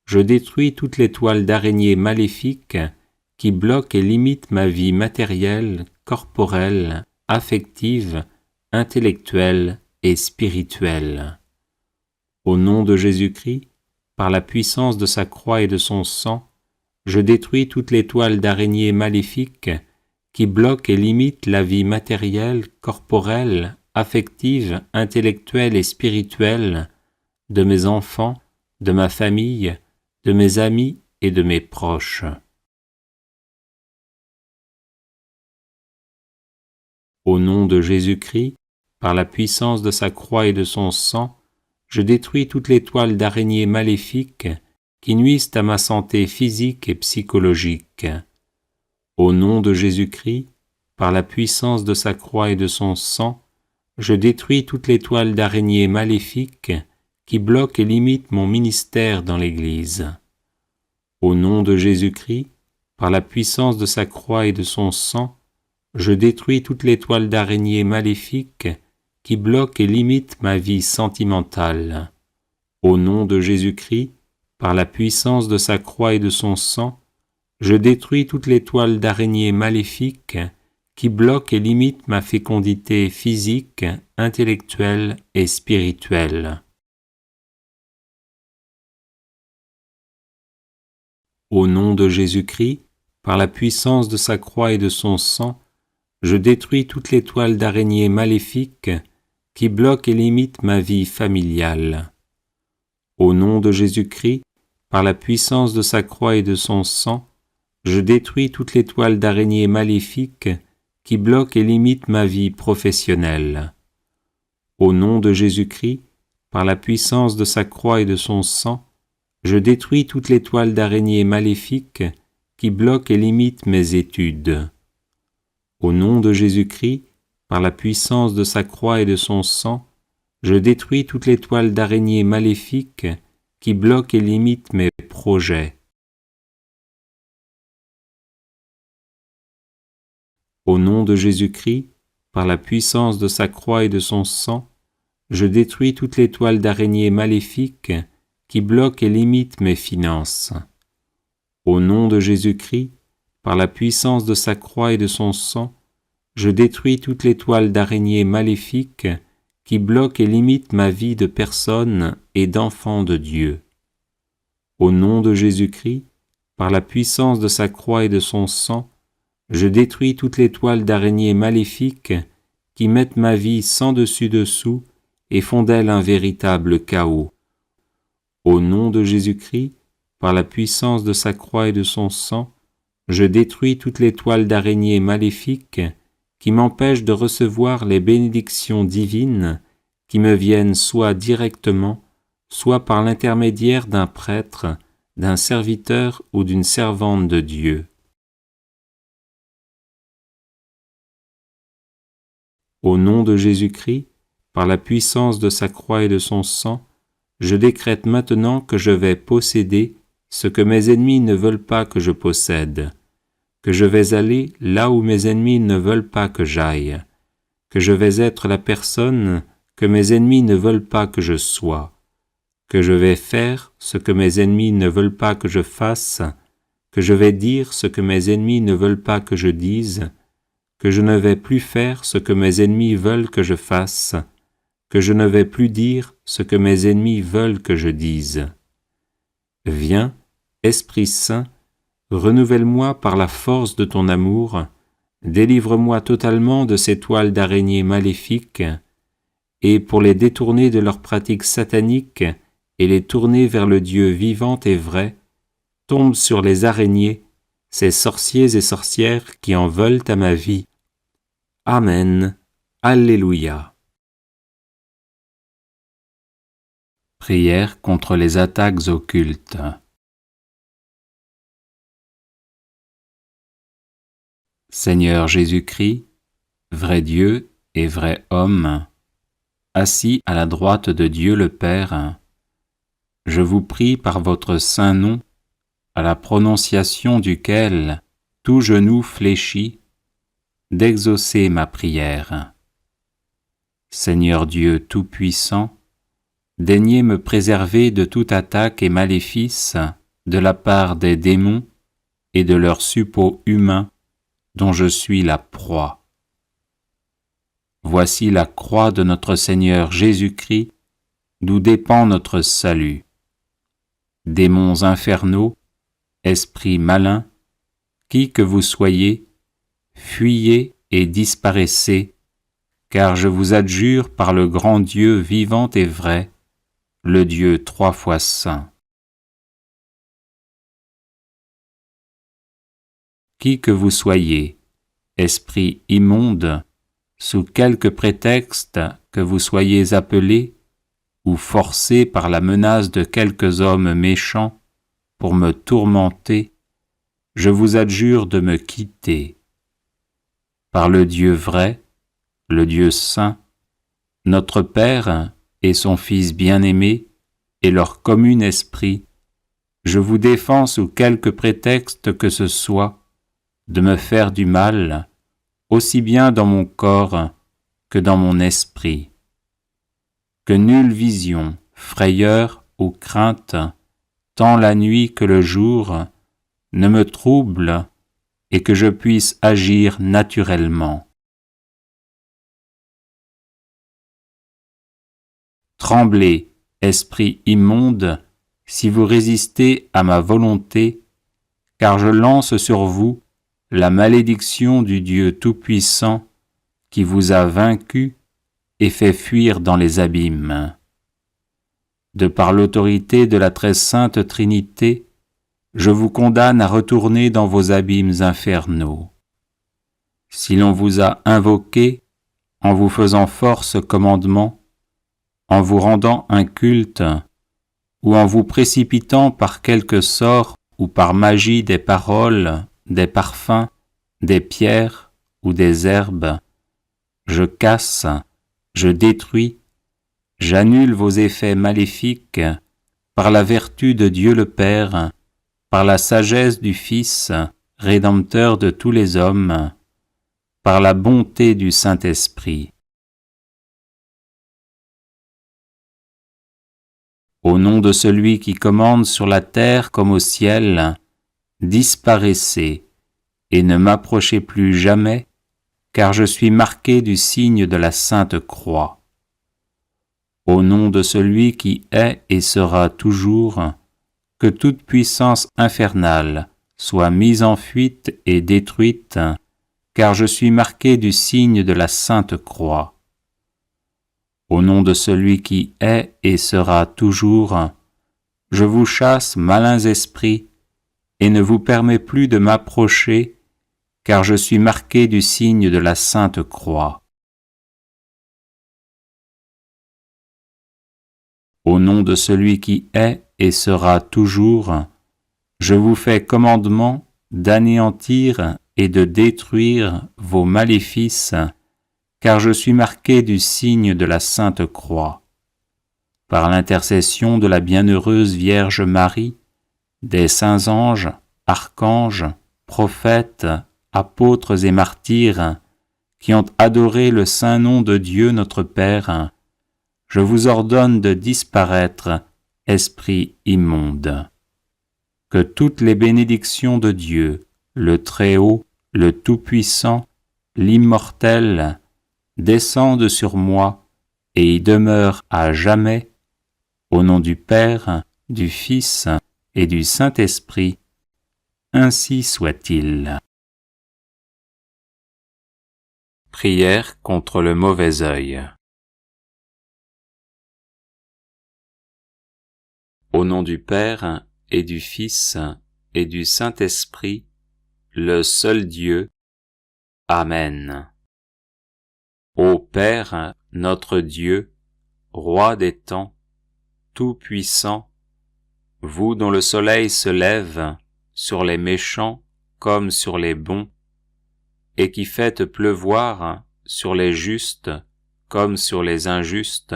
je détruis toutes les toiles d'araignée maléfiques qui bloquent et limitent ma vie matérielle, corporelle, affective, intellectuelle et spirituelle. Au nom de Jésus-Christ, par la puissance de sa croix et de son sang, je détruis toutes les toiles d'araignée maléfiques qui bloquent et limitent la vie matérielle, corporelle, affective, intellectuelle et spirituelle de mes enfants, de ma famille, de mes amis et de mes proches. Au nom de Jésus-Christ, par la puissance de sa croix et de son sang, je détruis toutes les toiles d'araignée maléfiques qui nuisent à ma santé physique et psychologique. Au nom de Jésus-Christ, par la puissance de sa croix et de son sang, je détruis toutes les toiles d'araignée maléfiques qui bloquent et limitent mon ministère dans l'Église. Au nom de Jésus-Christ, par la puissance de sa croix et de son sang, je détruis toutes les toiles d'araignée maléfiques qui bloquent et limitent ma vie sentimentale. Au nom de Jésus-Christ, par la puissance de sa croix et de son sang, je détruis toutes les toiles d'araignée maléfiques qui bloquent et limitent ma fécondité physique, intellectuelle et spirituelle. Au nom de Jésus-Christ, par la puissance de sa croix et de son sang, je détruis toutes les toiles d'araignée maléfiques qui bloquent et limitent ma vie familiale. Au nom de Jésus-Christ, par la puissance de sa croix et de son sang, je détruis toutes les toiles d'araignée maléfiques qui bloquent et limitent ma vie professionnelle. Au nom de Jésus-Christ, par la puissance de sa croix et de son sang, je détruis toutes les toiles d'araignée maléfiques qui bloquent et limitent mes études. Au nom de Jésus-Christ, par la puissance de sa croix et de son sang, je détruis toutes les toiles d'araignée maléfiques qui bloquent et limitent mes projets. Au nom de Jésus-Christ, par la puissance de sa croix et de son sang, je détruis toutes les toiles d'araignée maléfiques qui bloquent et limitent mes finances. Au nom de Jésus-Christ, par la puissance de sa croix et de son sang, je détruis toutes les toiles d'araignée maléfiques qui bloquent et limitent ma vie de personne et d'enfant de Dieu. Au nom de Jésus-Christ, par la puissance de sa croix et de son sang, je détruis toutes les toiles d'araignée maléfiques qui mettent ma vie sans dessus-dessous et font d'elle un véritable chaos. Au nom de Jésus-Christ, par la puissance de sa croix et de son sang, je détruis toutes les toiles d'araignée maléfiques qui m'empêchent de recevoir les bénédictions divines qui me viennent soit directement, soit par l'intermédiaire d'un prêtre, d'un serviteur ou d'une servante de Dieu. Au nom de Jésus-Christ, par la puissance de sa croix et de son sang, je décrète maintenant que je vais posséder ce que mes ennemis ne veulent pas que je possède, que je vais aller là où mes ennemis ne veulent pas que j'aille, que je vais être la personne que mes ennemis ne veulent pas que je sois, que je vais faire ce que mes ennemis ne veulent pas que je fasse, que je vais dire ce que mes ennemis ne veulent pas que je dise, que je ne vais plus faire ce que mes ennemis veulent que je fasse, que je ne vais plus dire ce que mes ennemis veulent que je dise. Viens, Esprit Saint, renouvelle-moi par la force de ton amour, délivre-moi totalement de ces toiles d'araignée maléfiques, et pour les détourner de leurs pratiques sataniques et les tourner vers le Dieu vivant et vrai, tombe sur les araignées, ces sorciers et sorcières qui en veulent à ma vie. Amen. Alléluia. Prière contre les attaques occultes. Seigneur Jésus-Christ, vrai Dieu et vrai homme, assis à la droite de Dieu le Père, je vous prie par votre saint nom, à la prononciation duquel tout genou fléchit, d'exaucer ma prière. Seigneur Dieu Tout-Puissant, daignez me préserver de toute attaque et maléfice de la part des démons et de leurs suppôts humains dont je suis la proie. Voici la croix de notre Seigneur Jésus-Christ, d'où dépend notre salut. Démons infernaux, esprits malins, qui que vous soyez, fuyez et disparaissez, car je vous adjure par le grand Dieu vivant et vrai, le Dieu 3 fois saint. Qui que vous soyez, esprit immonde, sous quelque prétexte que vous soyez appelé ou forcé par la menace de quelques hommes méchants pour me tourmenter, je vous adjure de me quitter. Par le Dieu vrai, le Dieu saint, notre Père et son Fils bien-aimé et leur commun esprit, je vous défends sous quelque prétexte que ce soit de me faire du mal, aussi bien dans mon corps que dans mon esprit. Que nulle vision, frayeur ou crainte, tant la nuit que le jour, ne me trouble et que je puisse agir naturellement. Tremblez, esprit immonde, si vous résistez à ma volonté, car je lance sur vous la malédiction du Dieu Tout-Puissant qui vous a vaincu et fait fuir dans les abîmes. De par l'autorité de la très sainte Trinité, je vous condamne à retourner dans vos abîmes infernaux. Si l'on vous a invoqué en vous faisant force commandement, en vous rendant un culte, ou en vous précipitant par quelque sort ou par magie des paroles, des parfums, des pierres ou des herbes, je casse, je détruis, j'annule vos effets maléfiques par la vertu de Dieu le Père, par la sagesse du Fils, Rédempteur de tous les hommes, par la bonté du Saint-Esprit. Au nom de celui qui commande sur la terre comme au ciel, disparaissez et ne m'approchez plus jamais, car je suis marqué du signe de la Sainte Croix. Au nom de celui qui est et sera toujours, que toute puissance infernale soit mise en fuite et détruite, car je suis marqué du signe de la Sainte Croix. Au nom de celui qui est et sera toujours, je vous chasse, malins esprits, et ne vous permets plus de m'approcher, car je suis marqué du signe de la Sainte Croix. Au nom de celui qui est et sera toujours, je vous fais commandement d'anéantir et de détruire vos maléfices, car je suis marqué du signe de la Sainte Croix. Par l'intercession de la bienheureuse Vierge Marie, des saints anges, archanges, prophètes, apôtres et martyrs, qui ont adoré le saint nom de Dieu notre Père, je vous ordonne de disparaître, esprit immonde. Que toutes les bénédictions de Dieu, le Très-Haut, le Tout-Puissant, l'Immortel, descendent sur moi et y demeurent à jamais, au nom du Père, du Fils et du Saint-Esprit, ainsi soit-il. Prière contre le mauvais œil. Au nom du Père et du Fils et du Saint-Esprit, le seul Dieu. Amen. Ô Père, notre Dieu, Roi des temps, Tout-Puissant, vous dont le soleil se lève sur les méchants comme sur les bons, et qui faites pleuvoir sur les justes comme sur les injustes,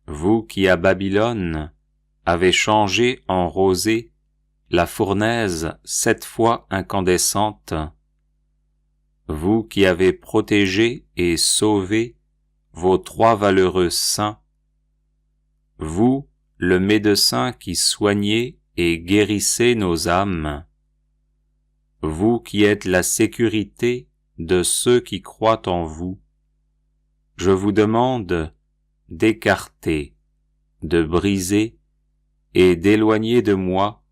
vous qui à Babylone avez changé en rosée la fournaise 7 fois incandescente, vous qui avez protégé et sauvé vos 3 valeureux saints, vous, le médecin qui soignez et guérissez nos âmes, vous qui êtes la sécurité de ceux qui croient en vous, je vous demande d'écarter, de briser et d'éloigner de moi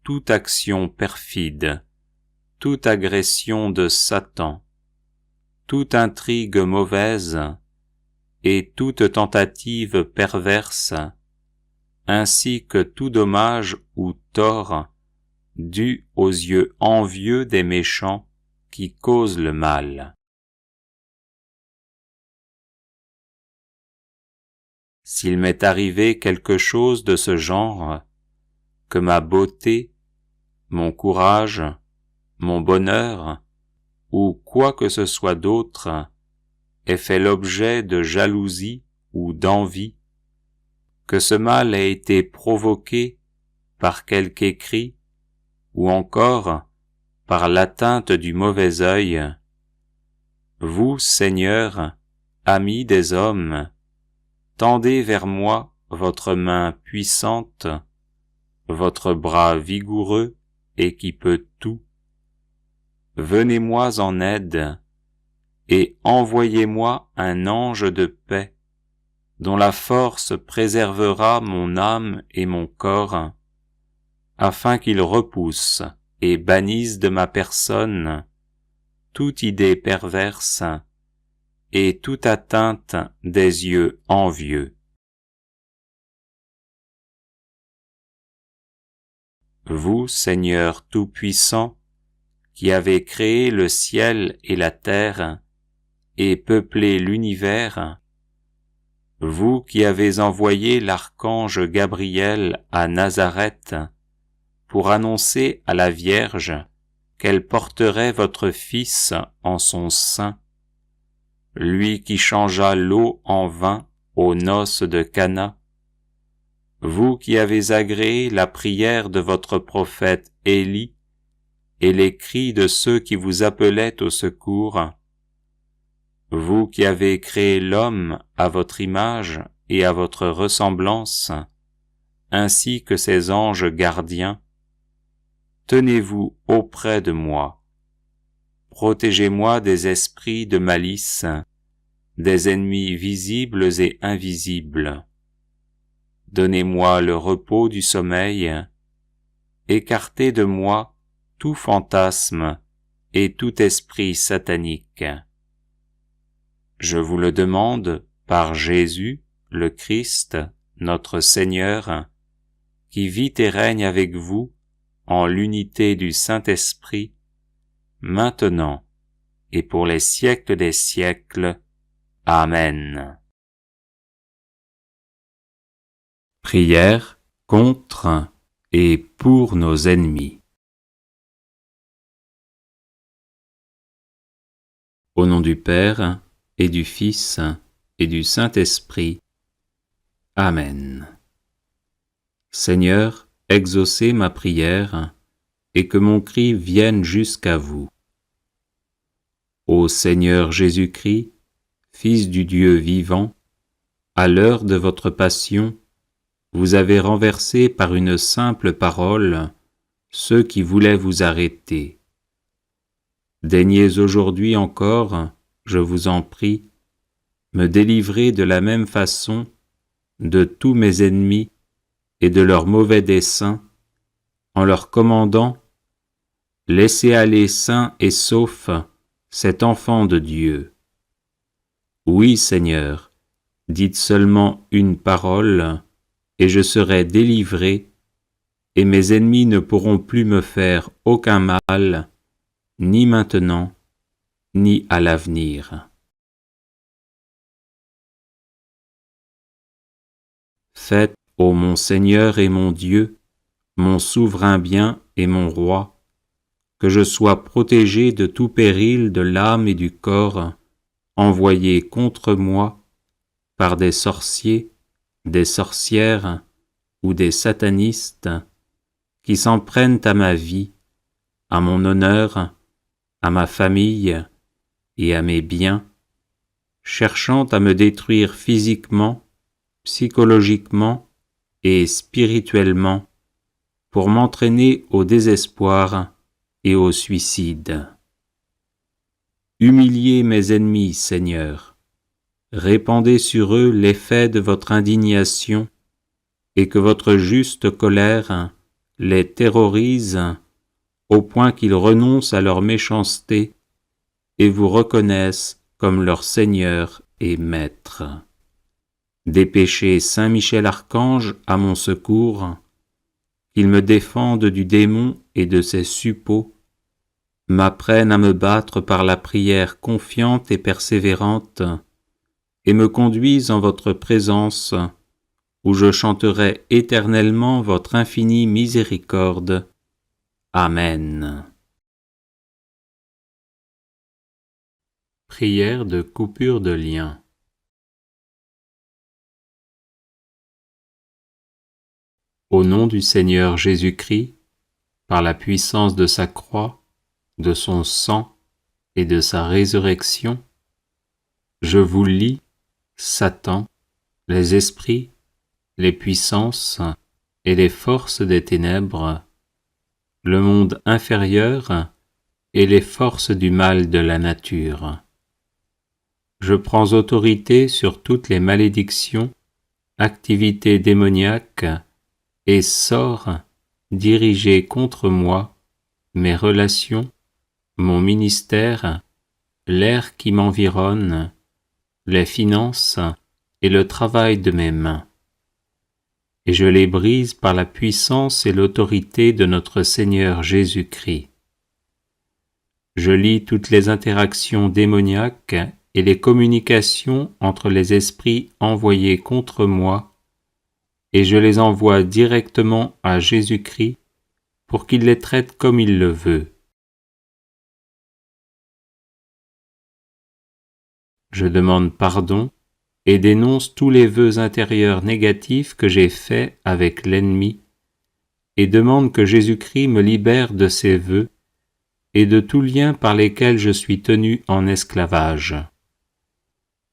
toute action perfide, toute agression de Satan, toute intrigue mauvaise et toute tentative perverse, ainsi que tout dommage ou tort dû aux yeux envieux des méchants qui causent le mal. S'il m'est arrivé quelque chose de ce genre, que ma beauté, mon courage, mon bonheur, ou quoi que ce soit d'autre, ait fait l'objet de jalousie ou d'envie, que ce mal ait été provoqué par quelque écrit, ou encore par l'atteinte du mauvais œil, vous, Seigneur, ami des hommes, tendez vers moi votre main puissante, votre bras vigoureux et qui peut tout. Venez-moi en aide et envoyez-moi un ange de paix, dont la force préservera mon âme et mon corps, afin qu'il repousse et bannisse de ma personne toute idée perverse et toute atteinte des yeux envieux. Vous, Seigneur Tout-Puissant, qui avez créé le ciel et la terre et peuplé l'univers, vous qui avez envoyé l'archange Gabriel à Nazareth pour annoncer à la Vierge qu'elle porterait votre Fils en son sein, lui qui changea l'eau en vin aux noces de Cana, vous qui avez agréé la prière de votre prophète Élie et les cris de ceux qui vous appelaient au secours, vous qui avez créé l'homme à votre image et à votre ressemblance, ainsi que ses anges gardiens, tenez-vous auprès de moi. Protégez-moi des esprits de malice, des ennemis visibles et invisibles. Donnez-moi le repos du sommeil, écartez de moi tout fantasme et tout esprit satanique. Je vous le demande par Jésus, le Christ, notre Seigneur, qui vit et règne avec vous en l'unité du Saint-Esprit, maintenant et pour les siècles des siècles. Amen. Prière contre et pour nos ennemis. Au nom du Père, et du Fils, et du Saint-Esprit. Amen. Seigneur, exaucez ma prière, et que mon cri vienne jusqu'à vous. Ô Seigneur Jésus-Christ, Fils du Dieu vivant, à l'heure de votre passion, vous avez renversé par une simple parole ceux qui voulaient vous arrêter. Daignez aujourd'hui encore, je vous en prie, me délivrer de la même façon de tous mes ennemis et de leurs mauvais desseins, en leur commandant « Laissez aller sain et sauf cet enfant de Dieu. » Oui, Seigneur, dites seulement une parole, et je serai délivré, et mes ennemis ne pourront plus me faire aucun mal, ni maintenant, ni à l'avenir. Faites, ô mon Seigneur et mon Dieu, mon souverain bien et mon roi, que je sois protégé de tout péril de l'âme et du corps, envoyé contre moi par des sorciers, des sorcières ou des satanistes qui s'en prennent à ma vie, à mon honneur, à ma famille et à mes biens, cherchant à me détruire physiquement, psychologiquement et spirituellement pour m'entraîner au désespoir et au suicide. Humiliez mes ennemis, Seigneur, répandez sur eux l'effet de votre indignation et que votre juste colère les terrorise au point qu'ils renoncent à leur méchanceté et vous reconnaissent comme leur Seigneur et Maître. Dépêchez Saint Michel Archange à mon secours, qu'il me défende du démon et de ses suppôts, m'apprenne à me battre par la prière confiante et persévérante, et me conduise en votre présence, où je chanterai éternellement votre infinie miséricorde. Amen. Prière de coupure de lien. Au nom du Seigneur Jésus-Christ, par la puissance de sa croix, de son sang et de sa résurrection, je vous lie, Satan, les esprits, les puissances et les forces des ténèbres, le monde inférieur et les forces du mal de la nature. Je prends autorité sur toutes les malédictions, activités démoniaques et sorts dirigés contre moi, mes relations, mon ministère, l'air qui m'environne, les finances et le travail de mes mains. Et je les brise par la puissance et l'autorité de notre Seigneur Jésus-Christ. Je lis toutes les interactions démoniaques et les communications entre les esprits envoyés contre moi, et je les envoie directement à Jésus-Christ pour qu'il les traite comme il le veut. Je demande pardon et dénonce tous les vœux intérieurs négatifs que j'ai faits avec l'ennemi, et demande que Jésus-Christ me libère de ces vœux et de tout lien par lesquels je suis tenu en esclavage.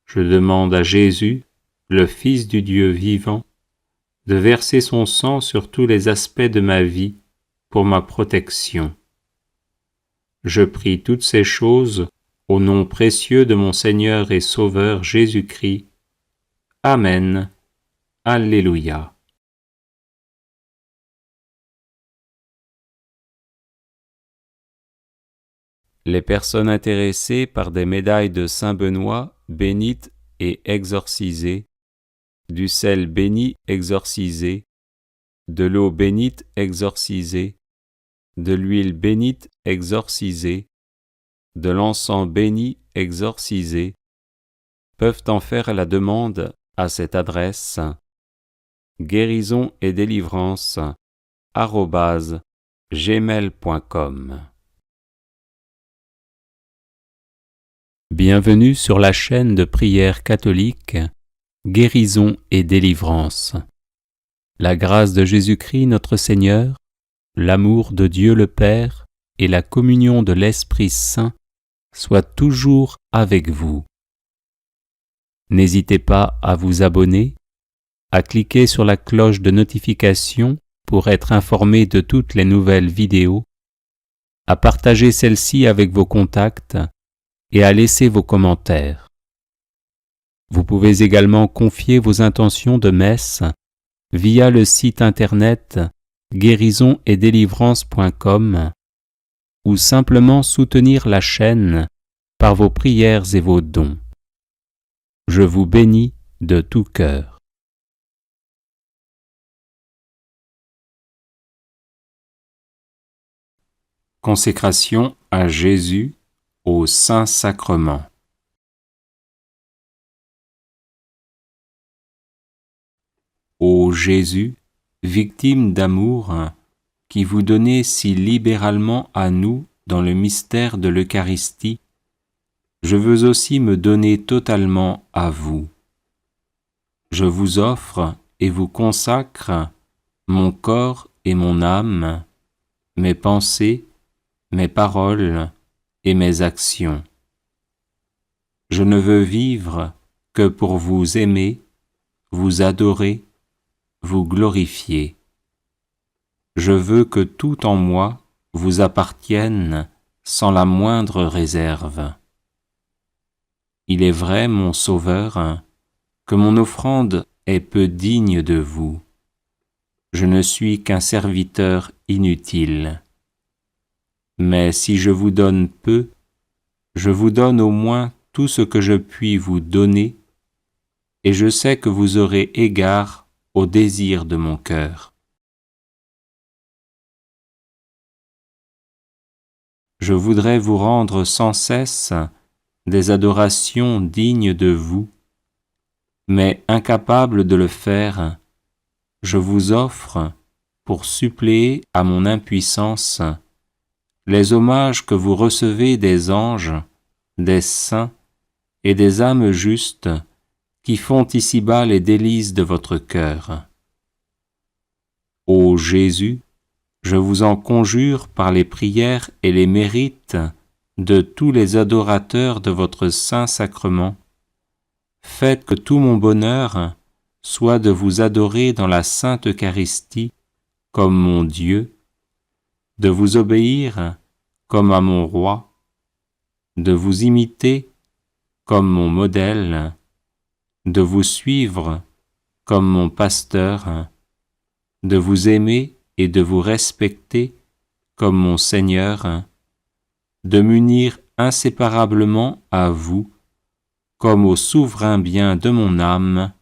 Je demande à Jésus, le Fils du Dieu vivant, de verser son sang sur tous les aspects de ma vie pour ma protection. Je prie toutes ces choses au nom précieux de mon Seigneur et Sauveur Jésus-Christ. Amen. Alléluia. Les personnes intéressées par des médailles de Saint-Benoît bénites et exorcisées, du sel béni exorcisé, de l'eau bénite exorcisée, de l'huile bénite exorcisée, de l'encens béni exorcisé, peuvent en faire la demande à cette adresse guérison et délivrance @gmail.com. Bienvenue sur la chaîne de prière catholique Guérison et délivrance. La grâce de Jésus-Christ notre Seigneur, l'amour de Dieu le Père et la communion de l'Esprit Saint soient toujours avec vous. N'hésitez pas à vous abonner, à cliquer sur la cloche de notification pour être informé de toutes les nouvelles vidéos, à partager celle-ci avec vos contacts et à laisser vos commentaires. Vous pouvez également confier vos intentions de messe via le site internet guérisonetdélivrance.com ou simplement soutenir la chaîne par vos prières et vos dons. Je vous bénis de tout cœur. Consécration à Jésus au Saint-Sacrement. Ô Jésus, victime d'amour, qui vous donnez si libéralement à nous dans le mystère de l'Eucharistie, je veux aussi me donner totalement à vous. Je vous offre et vous consacre mon corps et mon âme, mes pensées, mes paroles et mes actions. Je ne veux vivre que pour vous aimer, vous adorer, vous glorifier. Je veux que tout en moi vous appartienne sans la moindre réserve. Il est vrai, mon Sauveur, que mon offrande est peu digne de vous. Je ne suis qu'un serviteur inutile. Mais si je vous donne peu, je vous donne au moins tout ce que je puis vous donner, et je sais que vous aurez égard au désir de mon cœur. Je voudrais vous rendre sans cesse des adorations dignes de vous, mais incapable de le faire, je vous offre, pour suppléer à mon impuissance, les hommages que vous recevez des anges, des saints et des âmes justes qui font ici-bas les délices de votre cœur. Ô Jésus, je vous en conjure par les prières et les mérites de tous les adorateurs de votre Saint-Sacrement, faites que tout mon bonheur soit de vous adorer dans la Sainte Eucharistie comme mon Dieu, de vous obéir comme à mon Roi, de vous imiter comme mon modèle, de vous suivre comme mon pasteur, de vous aimer et de vous respecter comme mon Seigneur, de m'unir inséparablement à vous comme au souverain bien de mon âme.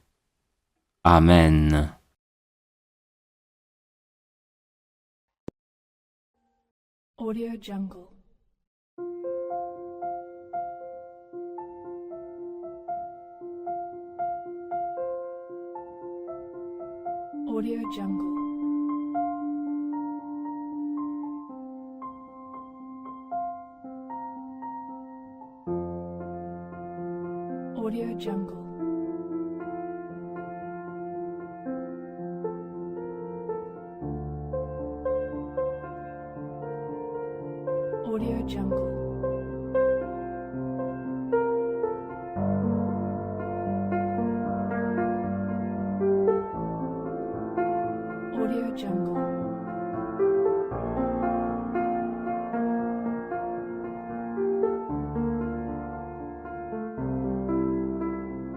Amen. Audio Jungle. Audio Jungle. Audio Jungle. Audio Jungle.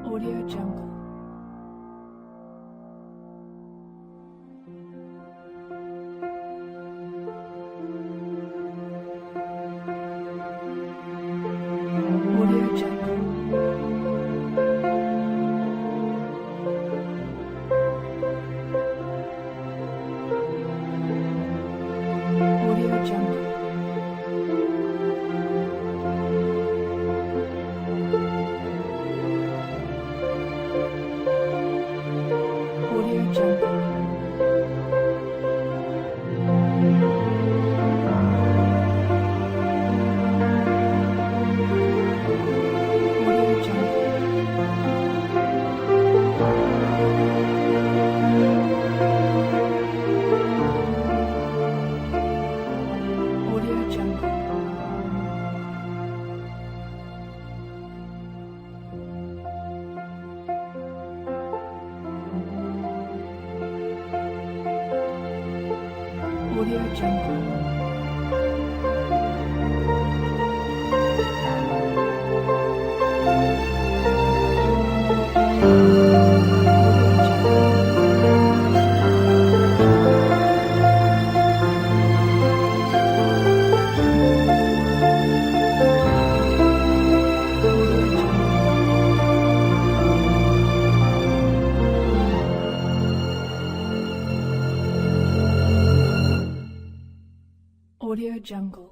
Audio Jungle. Audio Jungle. Audio Jungle. Audio Jungle. Audio Jungle. Audio Jungle. Audio Jungle. Audio Jungle.